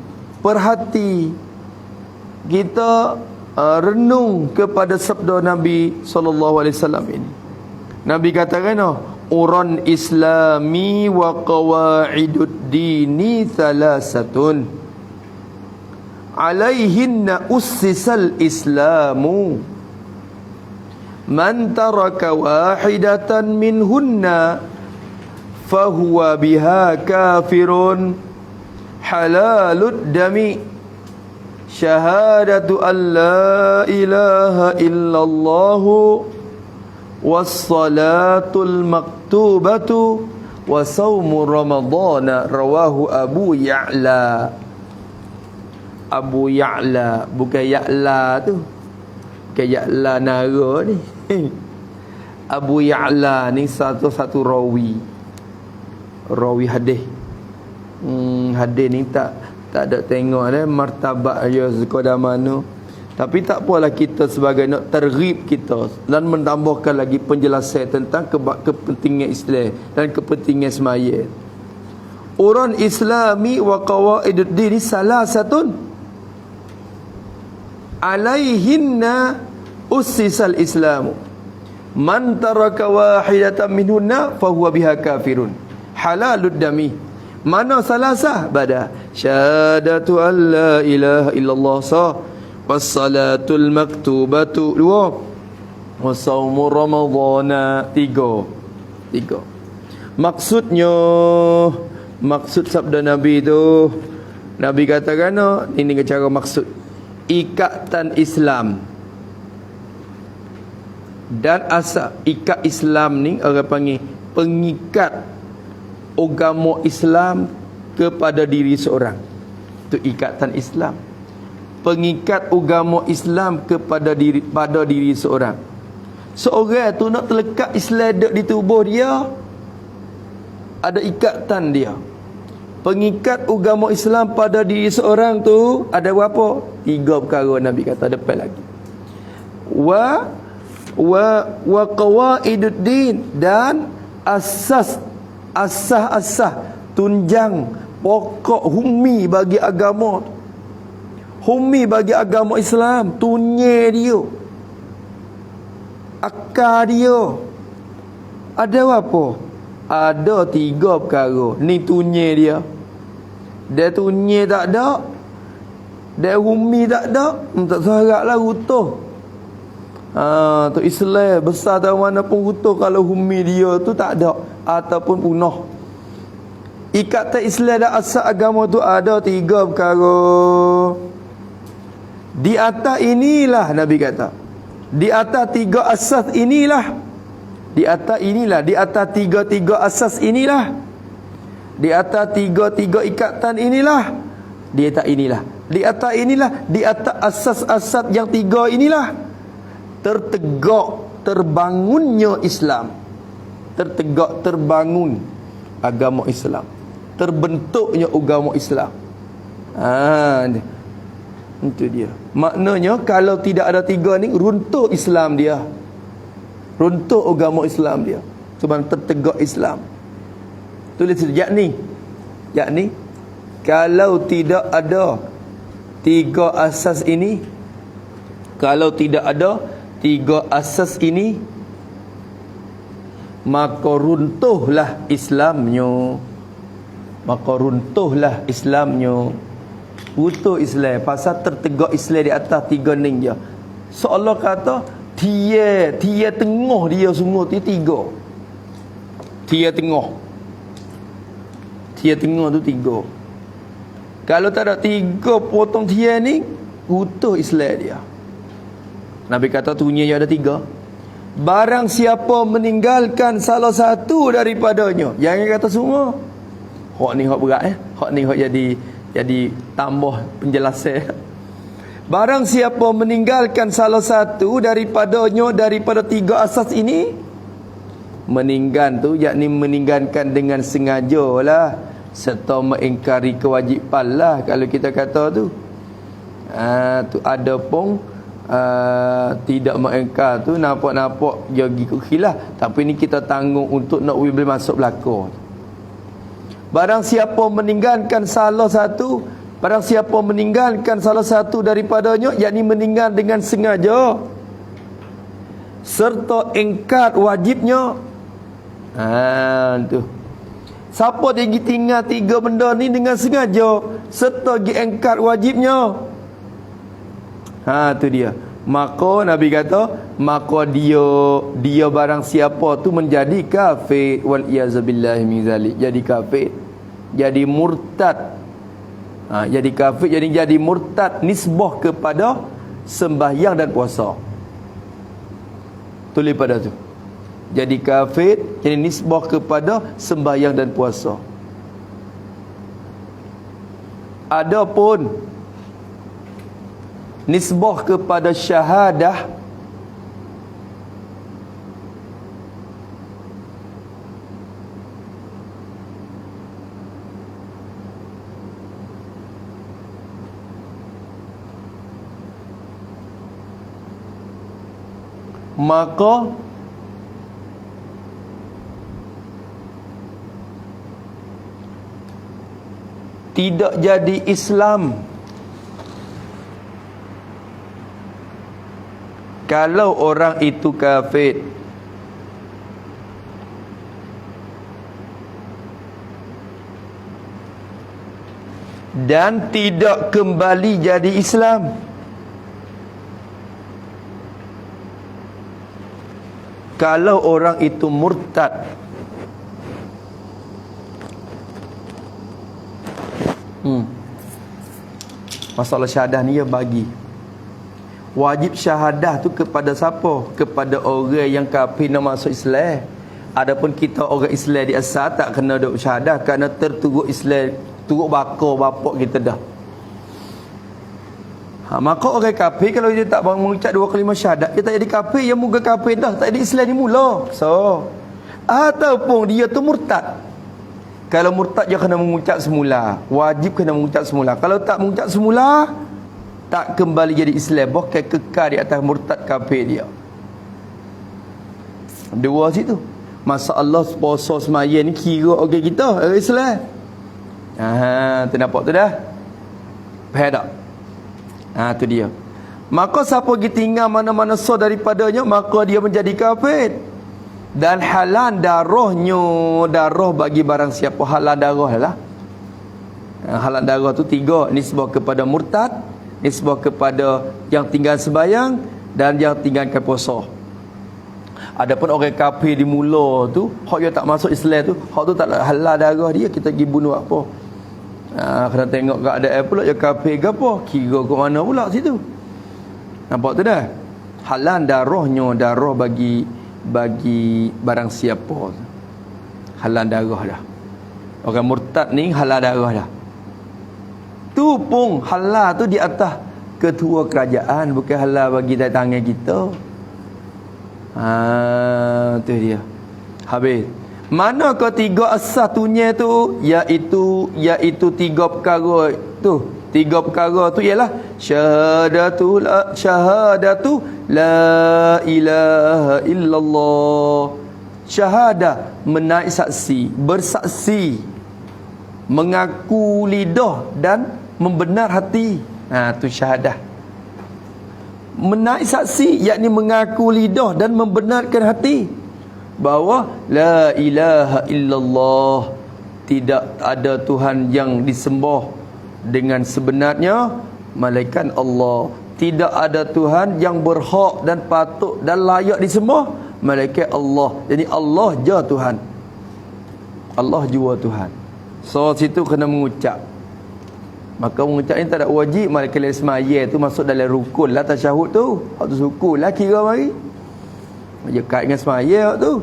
kita renung kepada sabda Nabi SAW ini. Nabi katakan, uran islami wa qawaidud dini thalasatun alaihinna ussisal islamu man taraka wahidatan minhunna fahuwa biha kafirun halalud dami syahadatu an la ilaha illallahu wassalatul maktubatu wa sawmu ramadana rawahu Abu Ya'la. Abu Ya'la, bukan Ya'la tu, bukan Ya'la Nara ni. Abu Ya'la ni satu rawi hadis. Hadis ni tak ada tengok martabat dia sekadar mana. Tapi tak apalah, kita sebagai nak terghib kita dan menambahkan lagi penjelasan tentang kepentingan Islam dan kepentingan semaya. Uran islami wa qawaidud din salasatun alaihinna ussisal islamu man taraka wahidatan minhunna fahuwa biha kafirun halalud dami. Mana salasah? Bada syahadatu an la ilaha illallah wassalatul maktubatu 2 wasaumu ramadana 3. Maksudnya, maksud sabda Nabi tu, Nabi katakan ini cara maksud ikatan Islam dan asal ikat Islam ni orang panggil pengikat agama Islam kepada diri seorang. Itu ikatan Islam, pengikat agama Islam kepada diri seorang. Seorang tu nak terlekat Islam di tubuh dia, ada ikatan dia. Pengikat agama Islam pada diri seorang tu ada berapa? 3 perkara Nabi kata depan lagi. Wa qawaidud din, dan asas tunjang pokok humi bagi agama. Humi bagi agama Islam, tunye dia, akar dia. Ada apa? Ada 3 perkara. Ni tunye dia. Dia tunye tak ada, dia humi tak ada, tak seharaplah utuh. Tu Islam besar tahu mana pun utuh kalau humi dia tu tak ada ataupun punah. Ikatan Islam dan asas agama tu ada 3 perkara. Di atas inilah Nabi kata, di atas 3 asas inilah, di atas 3 asas inilah, di atas 3 ikatan inilah, di atas inilah, di atas inilah, di atas asas-asas yang 3 inilah tertegak terbangunnya Islam, terbangun agama Islam, terbentuknya agama Islam. Itu dia. Maknanya kalau tidak ada 3 ni, runtuh Islam dia, runtuh agama Islam dia. Cuma tertegak Islam. Tulis yakni kalau tidak ada 3 asas ini, kalau tidak ada 3 asas ini, maka runtuhlah Islamnya. Runtuh Islam pasal tertegak Islam di atas 3 ni je. Seolah kata Tia tengah dia semua tu 3. Tia tengah tu 3. Kalau tak ada 3 potong tia ni, utuh Islam dia. Nabi kata tunnya ada 3. Barang siapa meninggalkan salah satu daripadanya, jangan kata semua. Hak ni hak berat Hak ni hak jadi tambah penjelasan. Barang siapa meninggalkan salah satu daripada 3 asas ini, meninggal tu yakni meninggalkan dengan sengaja lah, serta mengingkari kewajipan lah. Kalau kita kata tu tu ada pun tidak mengingkar tu nampak jadi khilaf, tapi ni kita tanggung untuk nak boleh masuk belakang. Barang siapa meninggalkan salah satu Barang siapa meninggalkan salah satu daripadanya, yakni meninggal dengan sengaja serta ingkar wajibnya. Tu. Siapa dia pergi tinggal 3 benda ni dengan sengaja serta pergi ingkar wajibnya. Tu dia. Maka Nabi kata, maka dia barang siapa tu menjadi kafir, wal iyazabillahi min zalik, jadi kafir, jadi murtad. Jadi kafir, jadi murtad nisbah kepada sembahyang dan puasa. Tulis pada tu. Jadi kafir, jadi nisbah kepada sembahyang dan puasa. Adapun nisbah kepada syahadah, maka tidak jadi Islam kalau orang itu kafir. Dan tidak kembali jadi Islam kalau orang itu murtad. Masalah syahadah ni dia bagi. Wajib syahadah tu kepada siapa? Kepada orang yang kafir nak masuk Islam. Adapun kita orang Islam di asal tak kena duk syahadah kerana terturut Islam, turut bakar bapak kita dah. Maka orang kafir kalau dia tak mengucap 2 kalimah syahadat, dia tak jadi kafir, dia muka kafir dah, tak jadi Islam ni mula. So, ataupun dia tu murtad. Kalau murtad dia kena mengucap semula, wajib kena mengucap semula. Kalau tak mengucap semula, tak kembali jadi Islam, bahkan kekal di atas murtad kafir dia. Dua situ. Masalah puasa semaya ni kira orang kita orang Islam. Tu nampak tu dah. Faham tak? Tu dia. Maka siapa pergi tinggal mana-mana so daripadanya, maka dia menjadi kafir. Dan halal darahnya, darah bagi barang siapa halal darah lah. Halal darah tu 3, nisbah kepada murtad, nisbah kepada yang tinggal sembahyang dan yang tinggalkan puasa. Adapun orang kafir di mula tu, hak dia tak masuk Islam tu, hak tu tak halal darah dia, kita pergi bunuh apa. Kena tengok keadaan pula, dia kafir ke apa, kira ke mana pula situ. Nampak tu dah. Halal darahnya, darah bagi barang siapa, halal darah dah. Orang murtad ni halal darah dah. Tu pun halal tu di atas ketua kerajaan, bukan halal bagi dari tangan kita. Tu dia. Habis. Mana ketiga asas tunya tu, iaitu 3 perkara tu. 3 perkara tu ialah syahadatu la ilaha illallah. Syahadah, menaik saksi, bersaksi, mengaku lidah dan membenar hati. Tu syahadah. Menaik saksi, yakni mengaku lidah dan membenarkan hati bahawa la ilaha illallah, tidak ada Tuhan yang disembah dengan sebenarnya melainkan Allah. Tidak ada Tuhan yang berhak dan patut dan layak disembah melainkan Allah. Jadi Allah je Tuhan, Allah jua Tuhan. So situ kena mengucap. Maka mengucap ni tak ada wajib, malaikat semaya tu masuk dalam rukun lah tasyahud tu. Hak tu rukun lah kira mari. Dia kait dengan semaya tu.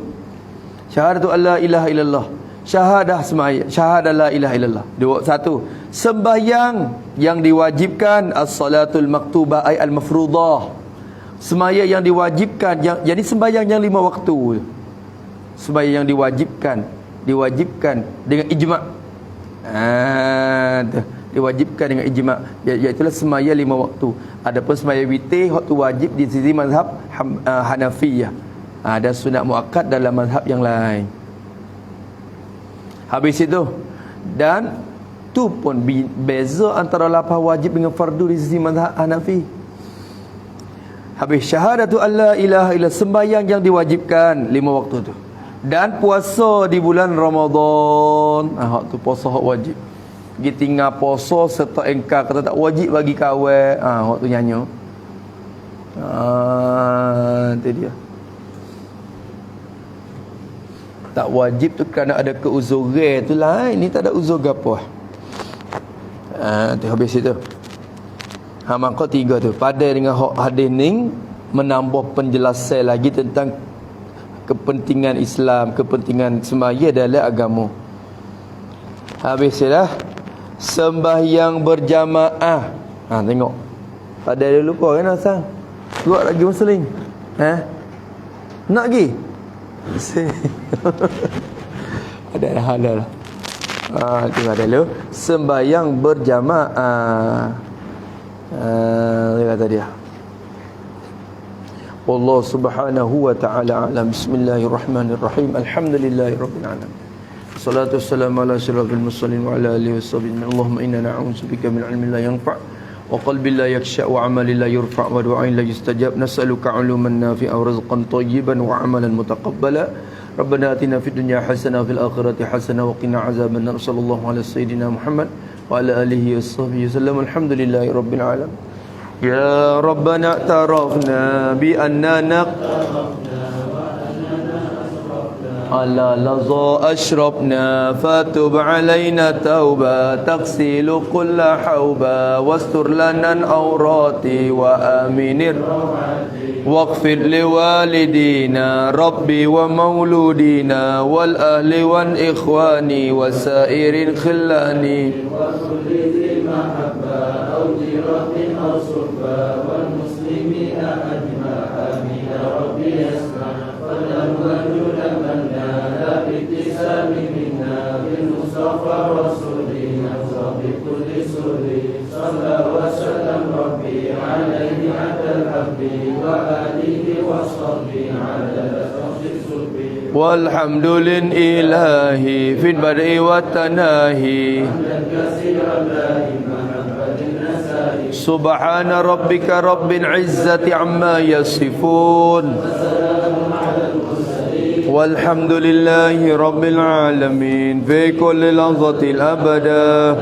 Syahadatu alla ilaha illallah. Syahadah semaya, syahadah la ilaha illallah. 1. Sembahyang yang diwajibkan, as-salatul maktubah ay al-mafruḍah. Sembahyang yang diwajibkan, jadi sembahyang yang 5 waktu. Sembahyang yang diwajibkan dengan ijma'. Diwajibkan dengan ijma', iaitu sembahyang 5 waktu. Adapun sembahyang witir waktu wajib di sisi mazhab Hanafiyah. Dan sunat muakkad dalam mazhab yang lain. Habis itu, dan Tu pun beza antara lapar wajib dengan fardu di sisi mazhab Hanafi. Habis syahadatu alla ilaha illa, sembahyang yang diwajibkan 5 waktu tu. Dan puasa di bulan Ramadan. Hak tu puasa hak wajib. Pergi tinggal puasa serta engkar kata tak wajib bagi kawan. Hak tu nyanyi. Itu dia. Tak wajib tu kerana ada keuzuran tu lah. Ini tak ada uzur gapo. Tu habis itu. Maka 3 tu. Pada dengan hadis ni menambah penjelasan lagi tentang kepentingan Islam, kepentingan semaya dalam agama. Habis dah sembahyang berjamaah. Tengok. Pada dia lupa kan asal. Buat lagi muslim. Nak lagi? Ada halal. Itu ada dulu. Sembahyang berjamaah. Dia kata dia. Allah subhanahu wa ta'ala alam. Bismillahirrahmanirrahim. Alhamdulillahirabbil alamin. Salatu wassalamu ala asyrafil mursalin wa ala alihi washabbihi. Allahumma inna na'udzubika min ilmin la yanfa' wa qalbin la yakhsha' wa 'amalin la yurfa' wa du'ain la yustajab. Nas'aluka 'uluman nafi'a wa rizqan thayyiban wa 'amalan mutaqabbala. Rabbana atina fid dunya hasanah wa fil akhirati hasanah wa qina 'adzaban nar. Sallallahu ala sayyidina Muhammad wa ala alihi washabbihi wasallam. Alhamdulillahirabbil alamin. Ya Rabbana tarafna bi annana ala laza ashrabna fatub alaina tauba taqsilu kulla hauba wastur lana awrati wa aminir waghfir liwalidina rabbi wa mauludina wal ahli wal ikhwani wasairin khillani wa kulli dhil mahabba aw jiratin aw sulfa wal muslimina ajma'a amin ya rabbi yasma' falam wajudan manna la bittisami minna bil mustafa rasulina rabbi kulli surri sallallahu wa sallam rabbi alaihi adal habbi wa alihi wa sahbihi ala sahbihi walhamdulillah ilahi fil bad'i wat tanahi subhana rabbika rabbil izzati amma yasifun walhamdulillahi rabbil alamin fi kulli lahzatin abada.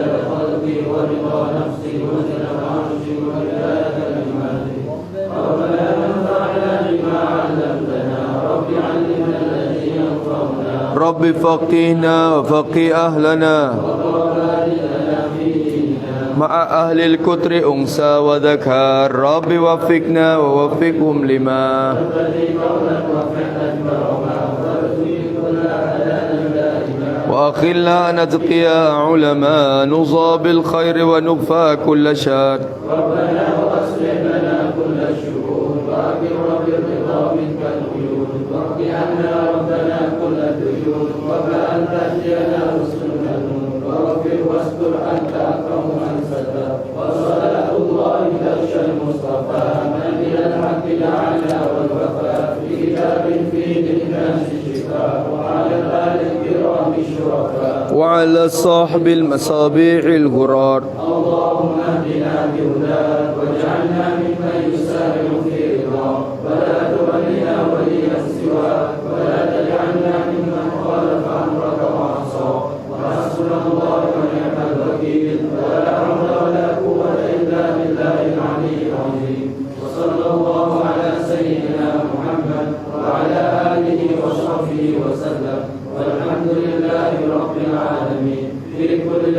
Rabbi faqihna wa faqih ahlana ma'a ahli al-kutri unsa wa dhakar. Rabbi waffiqna wa waffiqhum lima wa akhilna natqiya ulama nuza bil khair wa nufa kull shar. Rabbana wa aslih lana kull shuhur wa bi rabbi ridha minka al-uyun wa bi anna rabbana kull duyun wa bi anta jana rusulana wa bi wastur anta aqamu an sada wa sallallahu ala al-mustafa man ila al-haqqi ala wal wafa fi kitabin fi dinnas shifa wa ala al-kiram shurafa wa ala sahbil masabi'il ghurar. Allahumma hdina bi hudak waj'alna mimman yusari'u fi ridha wa la tu'allina waliyan siwa wa la taj'alna mimman khalafa amraka wa 'asa wa hasbunallahu wa ni'mal wakeel wa la hawla wa la quwwata illa billahil 'aliyyil 'azim. Wa sallallahu ala sayyidina Muhammad wa ala alihi wa sahbihi wa sallam walhamdulillahi rabbil alamin. Fi kulli